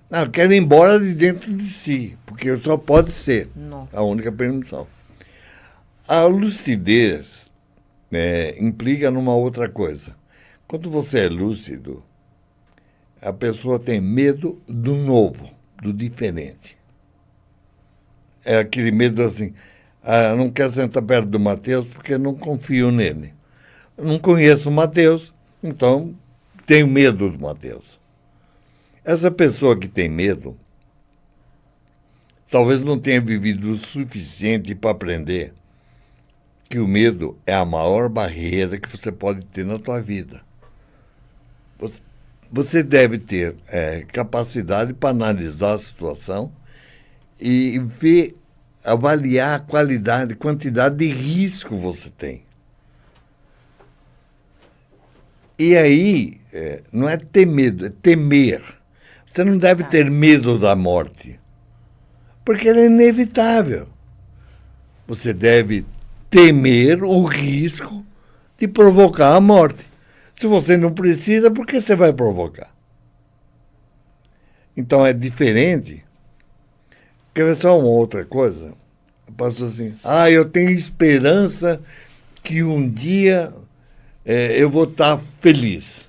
S4: Não, eu quero ir embora de dentro de si, porque só pode ser.
S2: Nossa.
S4: A única permissão. A lucidez implica numa outra coisa. Quando você é lúcido, a pessoa tem medo do novo, do diferente. É aquele medo assim, eu não quero sentar perto do Matheus porque não confio nele. Eu não conheço o Matheus, então tenho medo do Matheus. Essa pessoa que tem medo, talvez não tenha vivido o suficiente para aprender que o medo é a maior barreira que você pode ter na tua vida. Você deve ter capacidade para analisar a situação e avaliar a qualidade, quantidade de risco você tem. E aí, não é ter medo, é temer. Você não deve ter medo da morte, porque ela é inevitável. Você deve temer o risco de provocar a morte. Se você não precisa, por que você vai provocar? Então é diferente. Quer ver só uma outra coisa? Eu passo assim, eu tenho esperança que um dia eu vou estar feliz.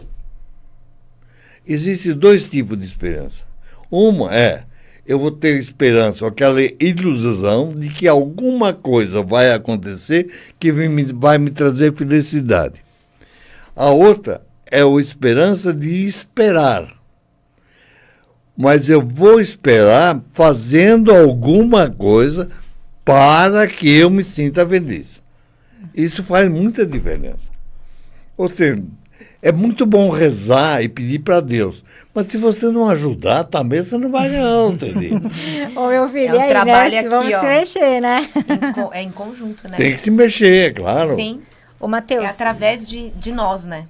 S4: Existem 2 tipos de esperança. Uma eu vou ter esperança, aquela ilusão de que alguma coisa vai acontecer que vai me trazer felicidade. A outra é a esperança de esperar. Mas eu vou esperar fazendo alguma coisa para que eu me sinta feliz. Isso faz muita diferença. Ou seja, é muito bom rezar e pedir para Deus. Mas se você não ajudar, também você não vai não, entendeu?
S1: Ô, meu filho,
S2: É um trabalho
S1: né?
S2: aqui,
S1: Vamos
S2: ó.
S1: se mexer, né?
S2: É em conjunto, né?
S4: Tem que se mexer, é claro.
S2: Sim.
S1: Ô, Matheus.
S2: É através de nós, né?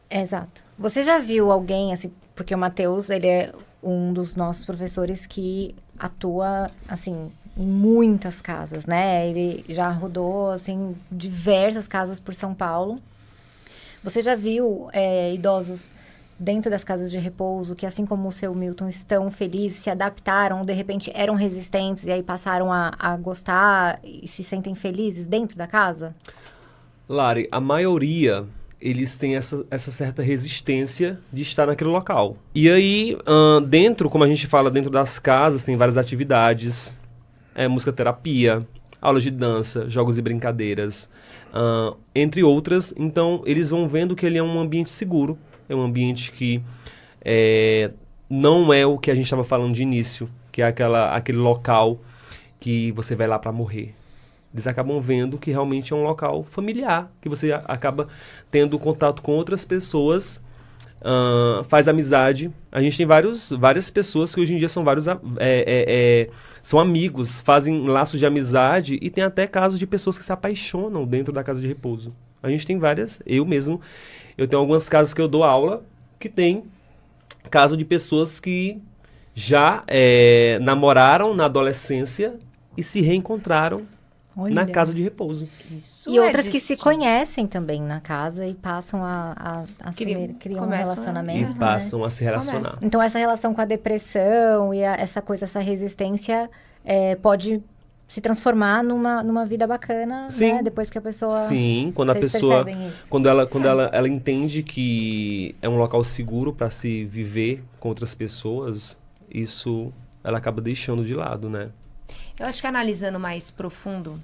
S1: Exato. Você já viu alguém, assim, porque o Matheus, ele é um dos nossos professores que atua, assim, em muitas casas, né? Ele já rodou, assim, diversas casas por São Paulo. Você já viu idosos dentro das casas de repouso que, assim como o seu Milton, estão felizes, se adaptaram, de repente eram resistentes e aí passaram a gostar e se sentem felizes dentro da casa?
S3: Lari, a maioria, eles têm essa certa resistência de estar naquele local. E aí, dentro, como a gente fala, dentro das casas, tem várias atividades, musicoterapia, aulas de dança, jogos e brincadeiras, entre outras. Então, eles vão vendo que ele é um ambiente seguro, é um ambiente que não é o que a gente estava falando de início, que é aquele local que você vai lá para morrer. Eles acabam vendo que realmente é um local familiar, que você acaba tendo contato com outras pessoas faz amizade. A gente tem várias pessoas que hoje em dia são são amigos, fazem laços de amizade e tem até casos de pessoas que se apaixonam dentro da casa de repouso. A gente tem várias, eu tenho algumas casas que eu dou aula que tem caso de pessoas que já namoraram na adolescência e se reencontraram na casa de repouso.
S2: Isso
S1: E outras que se conhecem também na casa e passam a criam um relacionamento.
S3: E passam a se relacionar.
S1: Então, essa relação com a depressão e essa resistência pode se transformar numa vida bacana,
S3: Sim.
S1: né? Depois que a pessoa...
S3: Sim, quando a
S1: Vocês
S3: pessoa...
S1: percebem isso?
S3: Quando ela entende que é um local seguro para se viver com outras pessoas, isso ela acaba deixando de lado, né?
S2: Eu acho que analisando mais profundo,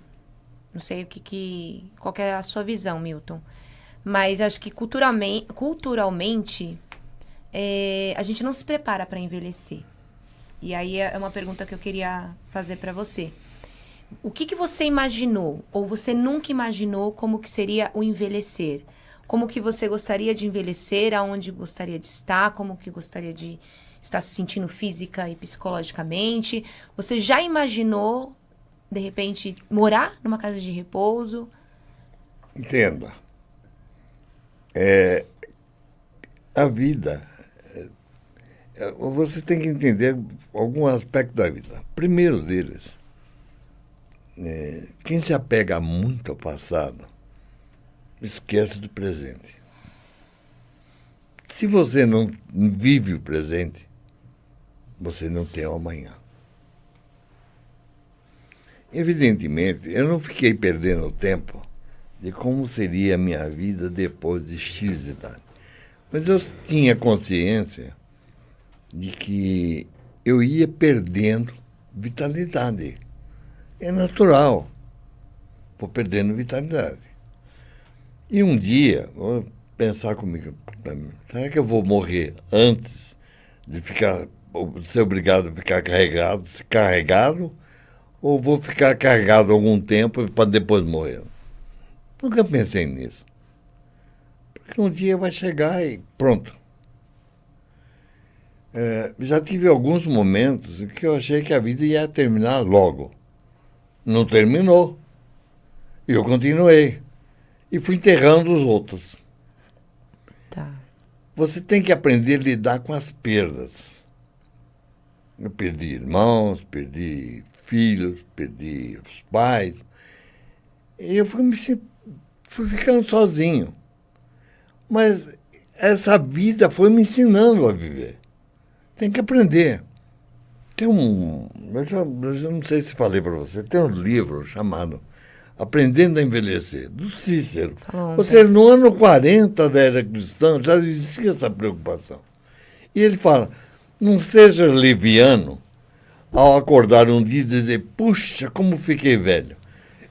S2: não sei qual que é a sua visão, Milton, mas acho que culturalmente a gente não se prepara para envelhecer. E aí é uma pergunta que eu queria fazer para você. O que você imaginou, ou você nunca imaginou como que seria o envelhecer? Como que você gostaria de envelhecer, aonde gostaria de estar, como que gostaria de estar se sentindo física e psicologicamente? Você já imaginou, de repente, morar numa casa de repouso?
S4: Entenda. A vida, você tem que entender algum aspecto da vida. Primeiro deles, quem se apega muito ao passado, esquece do presente. Se você não vive o presente, você não tem o amanhã. Evidentemente, eu não fiquei perdendo tempo de como seria a minha vida depois de X idade. Mas eu tinha consciência de que eu ia perdendo vitalidade. É natural. Vou perdendo vitalidade. E um dia, vou pensar comigo, será que eu vou morrer antes de ser obrigado a ficar carregado, ou vou ficar carregado algum tempo para depois morrer? Nunca pensei nisso. Porque um dia vai chegar e pronto. Já tive alguns momentos em que eu achei que a vida ia terminar logo. Não terminou. E eu continuei. E fui enterrando os outros.
S2: Tá.
S4: Você tem que aprender a lidar com as perdas. Eu perdi irmãos, perdi filhos, perdi os pais. E eu fui ficando sozinho. Mas essa vida foi me ensinando a viver. Tem que aprender. Tem eu já não sei se falei para você, tem um livro chamado Aprendendo a Envelhecer, do Cícero. Ou seja, no ano 40 da era cristã já existia essa preocupação. E ele fala, não seja leviano ao acordar um dia e dizer, puxa, como fiquei velho,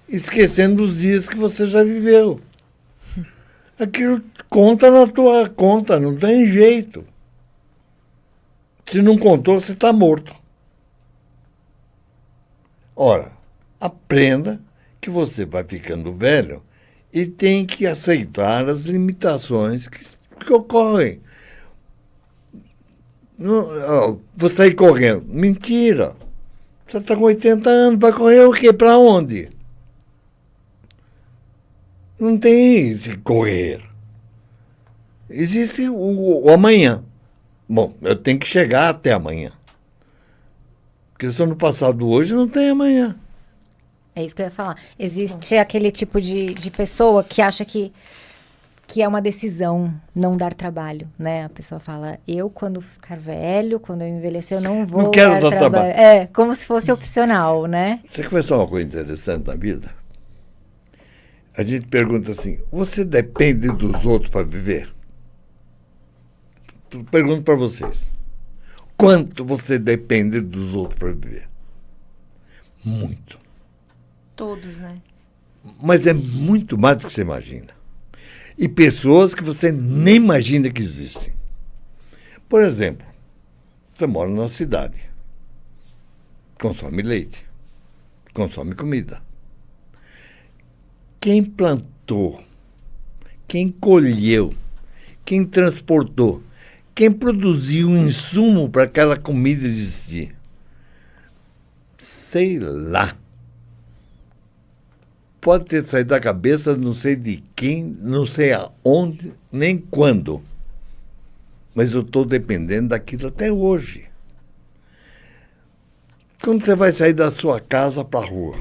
S4: esquecendo os dias que você já viveu. Aquilo conta na tua conta, não tem jeito. Se não contou, você está morto. Ora, aprenda que você vai ficando velho e tem que aceitar as limitações que ocorrem. Não, vou sair correndo. Mentira. Você está com 80 anos, vai correr o quê? Para onde? Não tem esse correr. Existe o amanhã. Bom, eu tenho que chegar até amanhã. Porque se eu não passar do hoje, não tem amanhã.
S1: É isso que eu ia falar. Existe aquele tipo de pessoa que acha que é uma decisão não dar trabalho, né? A pessoa fala, eu quando ficar velho, quando eu envelhecer, eu não vou
S4: quero
S1: dar
S4: dar
S1: trabalho. É, como se fosse opcional, né?
S4: Você quer ver uma coisa interessante na vida? A gente pergunta assim, você depende dos outros para viver? Pergunto para vocês. Quanto você depende dos outros para viver? Muito.
S2: Todos, né?
S4: Mas é muito mais do que você imagina. E pessoas que você nem imagina que existem. Por exemplo, você mora na cidade. Consome leite. Consome comida. Quem plantou, quem colheu, quem transportou Quem produziu o insumo para aquela comida existir? Sei lá. Pode ter saído da cabeça, não sei de quem, não sei aonde, nem quando. Mas eu estou dependendo daquilo até hoje. Quando você vai sair da sua casa para a rua,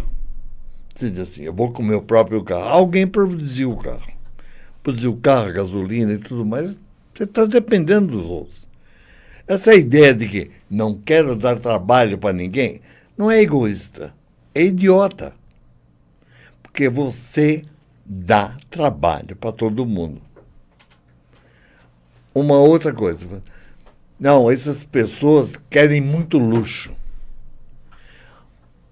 S4: você diz assim, eu vou com o meu próprio carro. Alguém produziu o carro. Produziu o carro, gasolina e tudo mais. Você está dependendo dos outros. Essa ideia de que não quero dar trabalho para ninguém não é egoísta, é idiota. Porque você dá trabalho para todo mundo. Uma outra coisa. Não, essas pessoas querem muito luxo.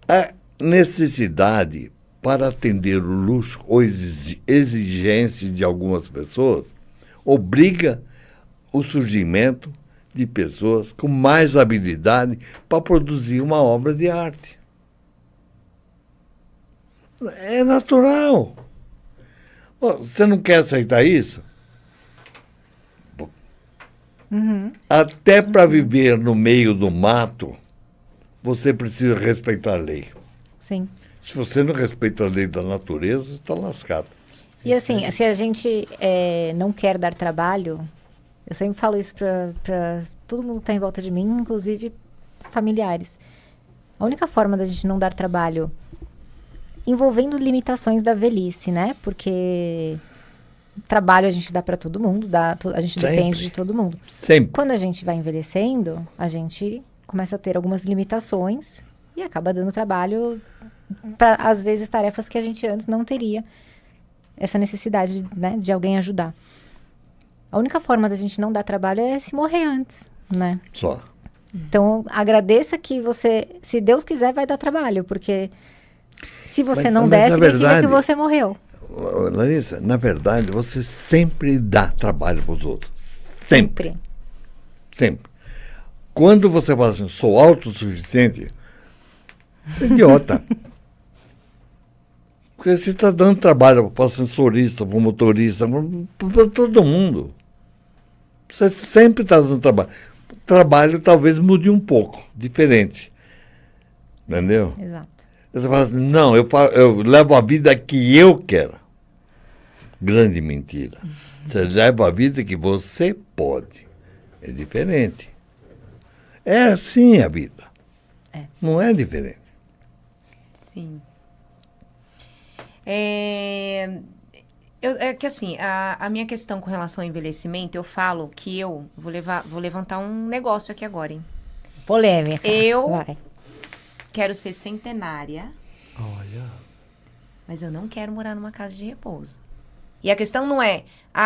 S4: A necessidade para atender o luxo ou exigências de algumas pessoas obriga o surgimento de pessoas com mais habilidade para produzir uma obra de arte. É natural. Você não quer aceitar isso? Até para viver no meio do mato, você precisa respeitar a lei.
S1: Sim.
S4: Se você não respeita a lei da natureza, você está lascado.
S1: E assim, se a gente não quer dar trabalho, eu sempre falo isso para todo mundo que está em volta de mim, inclusive familiares. A única forma da gente não dar trabalho, envolvendo limitações da velhice, né? Porque trabalho a gente dá para todo mundo, a gente
S4: Sempre.
S1: depende de todo mundo.
S4: Sempre.
S1: Quando a gente vai envelhecendo, a gente começa a ter algumas limitações e acaba dando trabalho para, às vezes, tarefas que a gente antes não teria essa necessidade, né, de alguém ajudar. A única forma da gente não dar trabalho é se morrer antes, né?
S4: Só.
S1: Então, agradeça que você, se Deus quiser, vai dar trabalho, porque se você não der,
S4: na
S1: significa
S4: verdade,
S1: que você morreu.
S4: Larissa, na verdade, você sempre dá trabalho para os outros. Sempre. Sempre. Quando você fala assim, sou autossuficiente, é idiota. Porque você está dando trabalho para o ascensorista, para o motorista, para todo mundo. Você sempre está dando trabalho. O trabalho talvez mude um pouco, diferente. Entendeu?
S1: Exato.
S4: Você fala assim, não, eu levo a vida que eu quero. Grande mentira. Você leva a vida que você pode. É diferente. É assim a vida. Não é diferente.
S2: Sim. É que assim, a minha questão com relação ao envelhecimento, eu falo que eu vou levantar um negócio aqui agora, hein?
S1: Polêmica.
S2: Eu quero ser centenária,
S3: Olha.
S2: mas eu não quero morar numa casa de repouso. E a questão não é,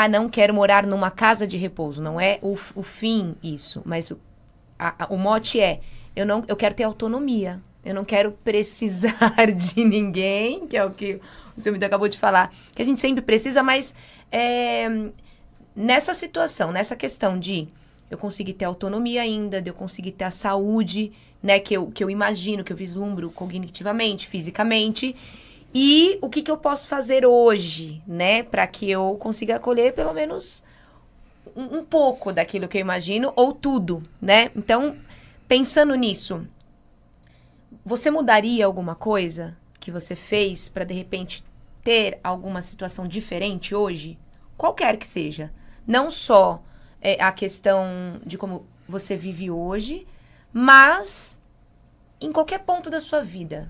S2: não quero morar numa casa de repouso, não é o fim isso, mas o mote é, eu quero ter autonomia, eu não quero precisar de ninguém, que é o que o senhor me acabou de falar, que a gente sempre precisa, mas nessa situação, nessa questão de eu conseguir ter autonomia ainda, de eu conseguir ter a saúde, né, que eu imagino, que eu vislumbro cognitivamente, fisicamente, e o que eu posso fazer hoje, né, para que eu consiga acolher pelo menos um pouco daquilo que eu imagino, ou tudo, né? Então, pensando nisso, você mudaria alguma coisa que você fez para, de repente, ter alguma situação diferente hoje? Qualquer que seja. Não só a questão de como você vive hoje, mas em qualquer ponto da sua vida.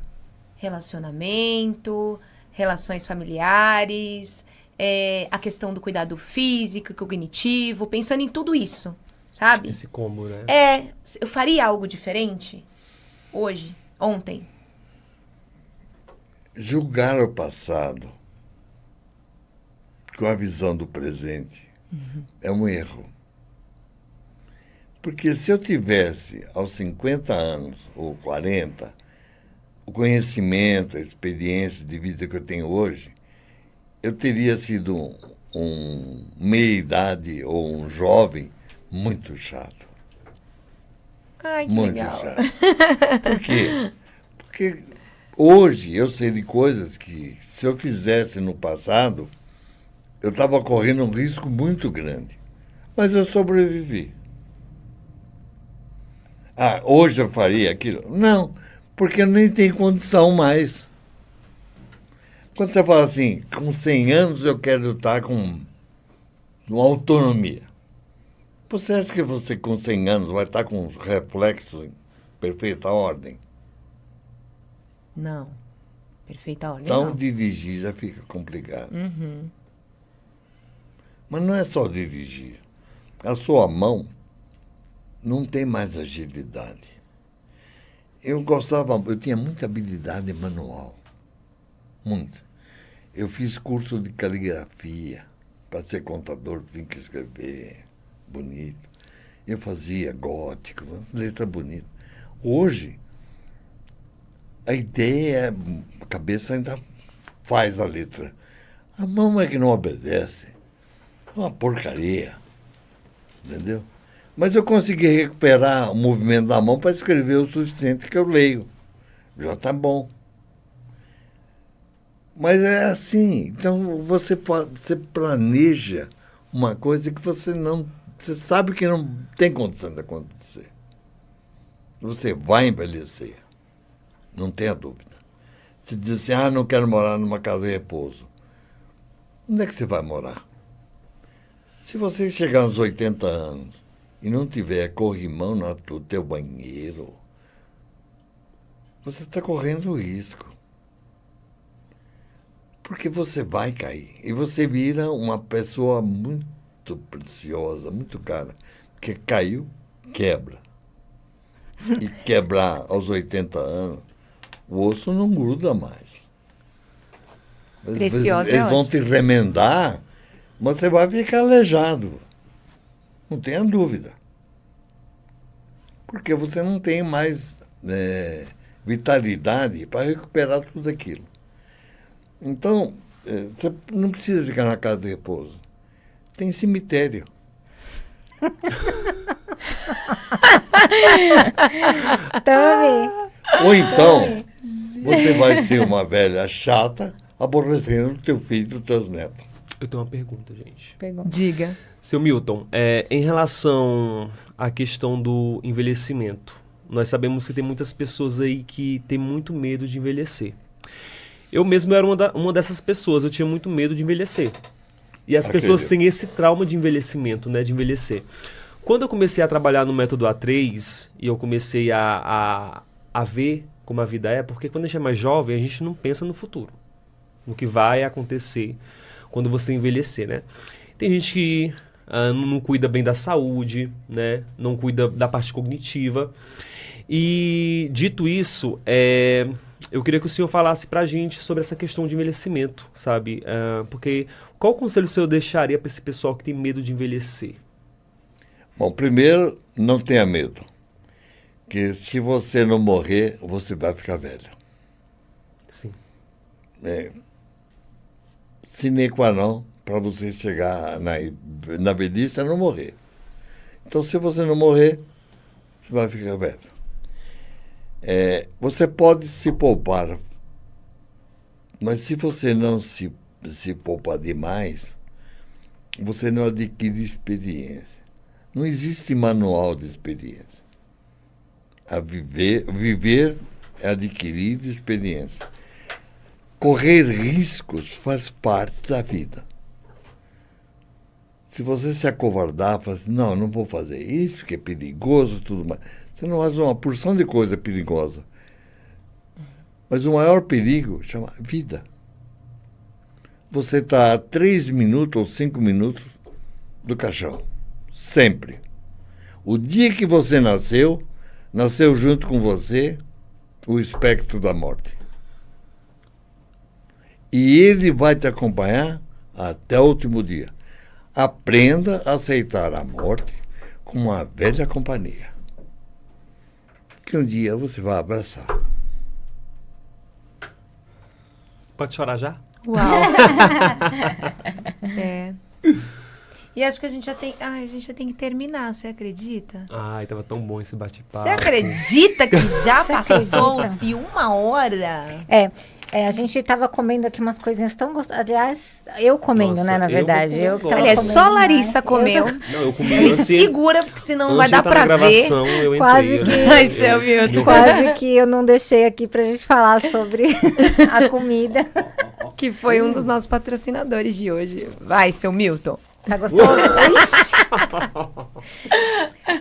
S2: Relacionamento, relações familiares, a questão do cuidado físico, cognitivo, pensando em tudo isso, sabe?
S3: Esse combo, né?
S2: Eu faria algo diferente hoje, ontem.
S4: Julgar o passado com a visão do presente é um erro. Porque se eu tivesse aos 50 anos ou 40, o conhecimento, a experiência de vida que eu tenho hoje, eu teria sido um meia-idade ou um jovem muito chato.
S2: Ai, que
S4: Muito
S2: legal.
S4: chato. Por quê? Porque hoje eu sei de coisas que, se eu fizesse no passado, eu estava correndo um risco muito grande. Mas eu sobrevivi. Hoje eu faria aquilo. Não, porque eu nem tenho condição mais. Quando você fala assim, com 100 anos eu quero estar com uma autonomia. Você acha que você com 100 anos vai estar com os reflexos em perfeita ordem?
S2: Não. Perfeita ordem,
S4: Então,
S2: não.
S4: dirigir já fica complicado.
S2: Uhum.
S4: Mas não é só dirigir. A sua mão não tem mais agilidade. Eu tinha muita habilidade manual. Muito. Eu fiz curso de caligrafia. Para ser contador, tinha que escrever bonito. Eu fazia gótico, letra bonita. Hoje, a ideia, a cabeça ainda faz a letra. A mão é que não obedece. É uma porcaria. Entendeu? Mas eu consegui recuperar o movimento da mão para escrever o suficiente que eu leio. Já está bom. Mas é assim. Então você planeja uma coisa que você sabe que não tem condição de acontecer. Você vai envelhecer. Não tenha dúvida. Você diz assim, não quero morar numa casa de repouso. Onde é que você vai morar? Se você chegar aos 80 anos e não tiver corrimão no teu banheiro, você está correndo risco. Porque você vai cair. E você vira uma pessoa muito preciosa, muito cara. Porque caiu, quebra. E quebrar aos 80 anos, o osso não gruda mais.
S2: Preciosa
S4: Eles vão te remendar, mas você vai ficar aleijado. Não tenha dúvida. Porque você não tem mais vitalidade para recuperar tudo aquilo. Então, você não precisa ficar na casa de repouso. Tem cemitério.
S1: Tami.
S4: Ou então, você vai ser uma velha chata, aborrecendo o teu filho e os teus netos.
S3: Eu tenho uma pergunta, gente.
S2: Diga.
S3: Seu Milton, em relação à questão do envelhecimento, nós sabemos que tem muitas pessoas aí que têm muito medo de envelhecer. Eu mesmo era uma dessas pessoas, eu tinha muito medo de envelhecer. E as pessoas têm esse trauma de envelhecimento, né, de envelhecer. Quando eu comecei a trabalhar no método A3, e eu comecei a ver como a vida é, porque quando a gente é mais jovem, a gente não pensa no futuro, no que vai acontecer quando você envelhecer, né? Tem gente que não cuida bem da saúde, né? Não cuida da parte cognitiva. E, dito isso, eu queria que o senhor falasse pra gente sobre essa questão de envelhecimento, sabe? Porque qual conselho o senhor deixaria para esse pessoal que tem medo de envelhecer?
S4: Bom, primeiro, não tenha medo. Que se você não morrer, você vai ficar velho.
S3: Sim.
S4: Sine qua non, para você chegar na velhice é não morrer. Então, se você não morrer, você vai ficar velho. Você pode se poupar, mas se você não se poupar demais, você não adquire experiência. Não existe manual de experiência. Viver é adquirir experiência. Correr riscos faz parte da vida. Se você se acovardar, fala assim, não vou fazer isso, que é perigoso, tudo mais. Você não faz uma porção de coisa perigosa. Mas o maior perigo chama vida. Você está a 3 minutos ou 5 minutos do caixão. Sempre. O dia que você nasceu junto com você o espectro da morte. E ele vai te acompanhar até o último dia. Aprenda a aceitar a morte como uma velha companhia. Que um dia você vai abraçar.
S3: Pode chorar já?
S2: Uau! E acho que a gente já tem que terminar, você acredita?
S3: Ai, tava tão bom esse bate-papo.
S2: Você acredita que já passou-se 1 hora?
S1: A gente tava comendo aqui umas coisinhas tão gostosas. Aliás, eu comendo,
S3: Nossa,
S1: né, na verdade. Eu que tava
S2: Aliás,
S1: comendo
S2: só Larissa
S1: demais.
S2: comeu.
S3: Não, eu comi
S2: Ele
S3: antes.
S2: segura, porque senão não vai
S3: Antes
S2: dar
S3: de entrar
S2: pra
S3: na
S2: ver.
S3: gravação, eu
S1: Quase
S3: entrei.
S1: que-
S2: Ai, seu Milton.
S1: Quase que eu não deixei aqui pra gente falar sobre a comida.
S2: Que foi um dos nossos patrocinadores de hoje. Vai, seu Milton.
S1: Tá gostoso? Ixi.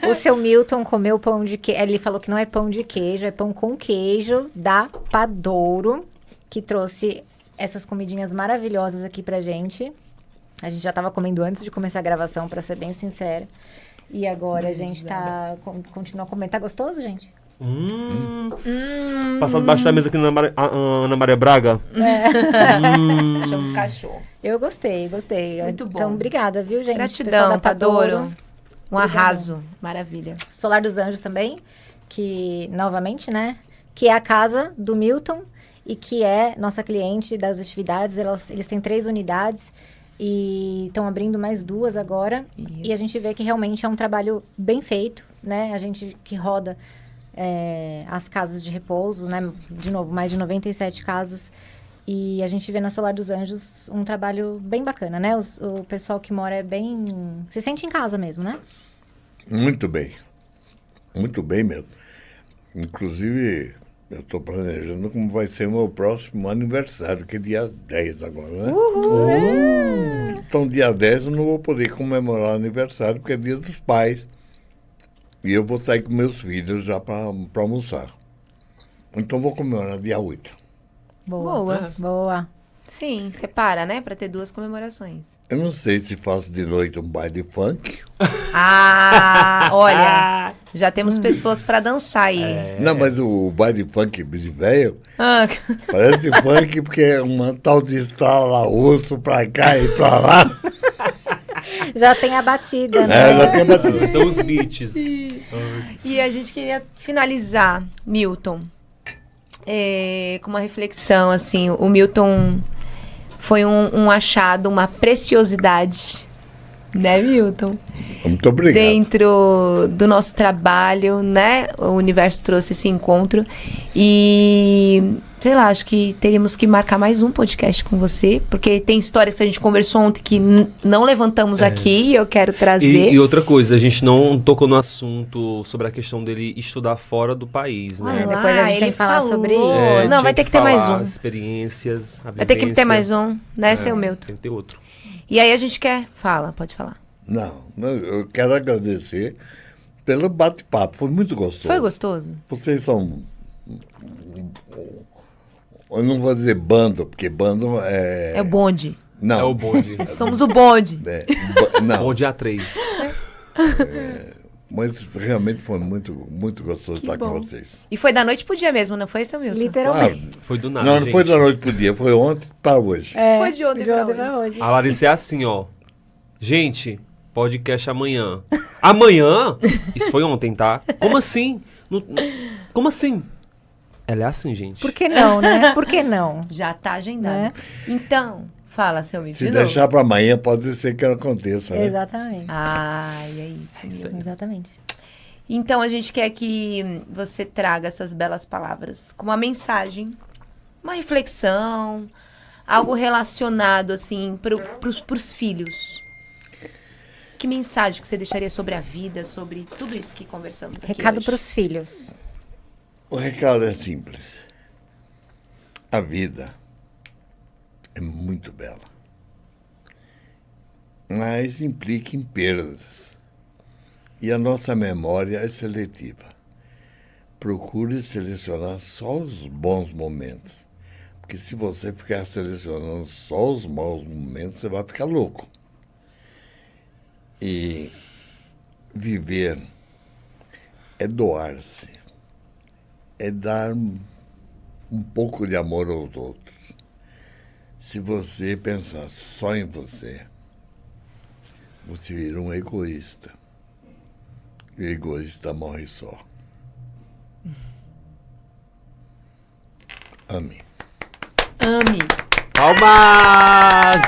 S1: O seu Milton comeu pão de queijo. Ele falou que não é pão de queijo, é pão com queijo da Padouro, que trouxe essas comidinhas maravilhosas aqui pra gente. A gente já tava comendo antes de começar a gravação, pra ser bem sincera. E agora a gente continua comendo. Tá gostoso, gente?
S3: Passar debaixo da mesa aqui na Ana Maria Braga.
S2: Chama os cachorros.
S1: Eu gostei.
S2: Muito bom.
S1: Então, obrigada, viu, gente? Pessoal
S2: Gratidão,
S1: da
S2: Padouro. Um arraso. Maravilha.
S1: Solar dos Anjos também, que, novamente, né? Que é a casa do Milton e que é nossa cliente das atividades. Eles têm 3 unidades e estão abrindo mais 2 agora.
S2: Isso.
S1: E a gente vê que realmente é um trabalho bem feito, né? A gente que roda as casas de repouso, né? De novo, mais de 97 casas. E a gente vê na Solar dos Anjos um trabalho bem bacana, né? O pessoal que mora é bem... se sente em casa mesmo, né?
S4: Muito bem. Muito bem mesmo. Inclusive, eu estou planejando como vai ser o meu próximo aniversário, que é dia 10 agora, né? Então, dia 10 eu não vou poder comemorar o aniversário, porque é dia dos pais. E eu vou sair com meus filhos já para almoçar. Então, vou comemorar dia 8.
S1: Boa.
S2: Sim, separa, né? Pra ter 2 comemorações.
S4: Eu não sei se faço de noite um baile funk.
S2: Ah, olha. Já temos pessoas pra dançar aí.
S4: Não, mas o baile funk de velho
S2: Ah,
S4: parece funk porque é uma tal de estrala osso pra cá e pra lá.
S1: Já tem a batida, né?
S4: Já tem bastante.
S3: Então os beats.
S2: e a gente queria finalizar, Milton, com uma reflexão, assim. O Milton foi um achado, uma preciosidade, né, Milton?
S4: Muito obrigado.
S2: Dentro do nosso trabalho, né? O universo trouxe esse encontro. E, sei lá, acho que teríamos que marcar mais um podcast com você, porque tem histórias que a gente conversou ontem que não levantamos aqui e eu quero trazer.
S3: E outra coisa, a gente não tocou no assunto sobre a questão dele estudar fora do país, né?
S2: Olha lá,
S1: Depois a gente tem
S2: ele
S1: que falar
S2: falou.
S1: sobre isso.
S2: Não,
S3: tinha
S2: vai ter que ter mais
S3: falar
S2: um.
S3: as experiências, a
S2: Vai ter que ter
S3: vivência.
S2: mais um, né, seu Milton?
S3: Tem que ter outro.
S2: E aí a gente quer... Fala, pode falar.
S4: Não, eu quero agradecer pelo bate-papo. Foi muito gostoso.
S2: Foi gostoso?
S4: Vocês são... Eu não vou dizer bando, porque bando é...
S2: É o bonde.
S4: Não.
S3: É o bonde.
S2: Somos o bonde.
S4: Não,
S3: Bonde A3.
S4: mas realmente foi muito, muito gostoso
S2: Que
S4: estar
S2: bom.
S4: com vocês.
S2: E foi da noite pro dia mesmo, não foi, seu Milton?
S1: Literalmente.
S3: Foi do nada,
S4: Não, não
S3: gente.
S4: foi da noite pro dia, foi ontem para hoje.
S2: Foi de ontem pra hoje.
S1: hoje.
S3: A Larissa é assim, ó. Gente, podcast amanhã. Amanhã? Isso foi ontem, tá? Como assim? Como assim? Ela é assim, gente.
S1: Por que não, né? Por que não?
S2: Já tá agendado.
S1: Né?
S2: Então, fala, seu Milton.
S4: Se
S2: de novo.
S4: deixar para amanhã, pode ser que aconteça, né?
S1: Exatamente.
S2: Ai, é isso. Milton.
S1: Exatamente.
S2: Então, a gente quer que você traga essas belas palavras com uma mensagem, uma reflexão, algo relacionado, assim, pros filhos. Que mensagem que você deixaria sobre a vida, sobre tudo isso que conversamos aqui
S1: Recado
S2: hoje?
S1: para os filhos.
S4: O recado é simples. A vida é muito bela, mas implica em perdas. E a nossa memória é seletiva. Procure selecionar só os bons momentos. Porque se você ficar selecionando só os maus momentos, você vai ficar louco. E viver é doar-se. É dar um pouco de amor aos outros. Se você pensar só em você, você vira um egoísta. E o egoísta morre só. Ame.
S2: Ame.
S3: Palmas!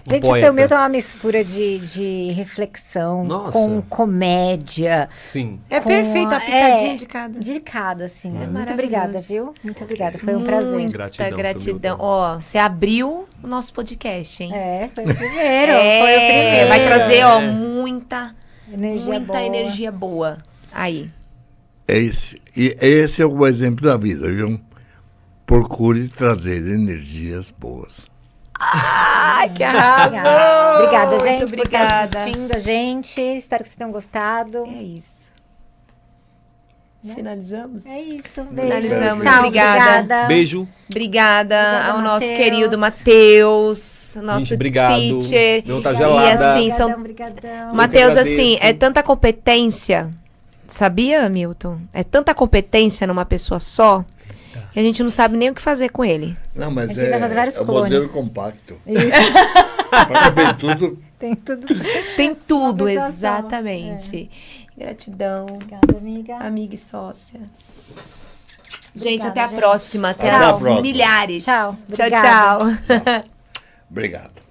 S1: Gente, o seu Milton é uma mistura de reflexão
S3: Nossa.
S1: com comédia.
S3: Sim.
S2: É perfeito, a pitadinha de cada.
S1: De cada, assim. Muito
S2: maravilhoso.
S1: obrigada, viu? Muito obrigada, foi um prazer.
S2: Muita
S3: Gratidão, seu
S2: gratidão.
S3: Milton.
S2: Ó, você abriu o nosso podcast, hein?
S1: Foi o primeiro.
S2: É,
S1: Foi o primeiro.
S2: vai trazer, ó, muita
S1: boa.
S2: energia boa. Aí.
S4: Esse é o exemplo da vida, viu? Procure trazer energias boas.
S2: Ai, que arraso!
S1: Obrigada, gente,
S2: Muito
S1: por estar
S2: obrigada.
S1: assistindo a gente. Espero que vocês tenham gostado.
S2: É isso. Finalizamos?
S1: É isso.
S2: Finalizamos.
S1: Tchau,
S2: Obrigada.
S3: Beijo.
S2: Obrigada ao nosso
S1: Matheus.
S2: querido Matheus, nosso
S3: Gente, obrigado.
S2: teacher.
S3: Meu tá
S2: E
S3: gelada.
S2: assim, são
S1: Obrigadão.
S2: Matheus,
S3: agradeço.
S2: assim, é tanta competência. Sabia, Milton? É tanta competência numa pessoa só que a gente não sabe nem o que fazer com ele.
S4: Não, mas
S1: A gente vai fazer vários
S4: é o
S1: clones.
S4: modelo compacto.
S1: Isso,
S4: Para caber tudo.
S1: tem tudo.
S2: Tem tudo,
S1: Uma pessoa só.
S2: exatamente. Gratidão,
S1: Obrigada, amiga.
S2: amiga e sócia. Gente,
S1: Obrigada,
S2: até a
S1: gente.
S2: próxima. Até
S4: Até a
S2: as
S4: próxima.
S2: milhares.
S1: Tchau.
S2: Tchau,
S1: Obrigada.
S2: tchau.
S4: Obrigado.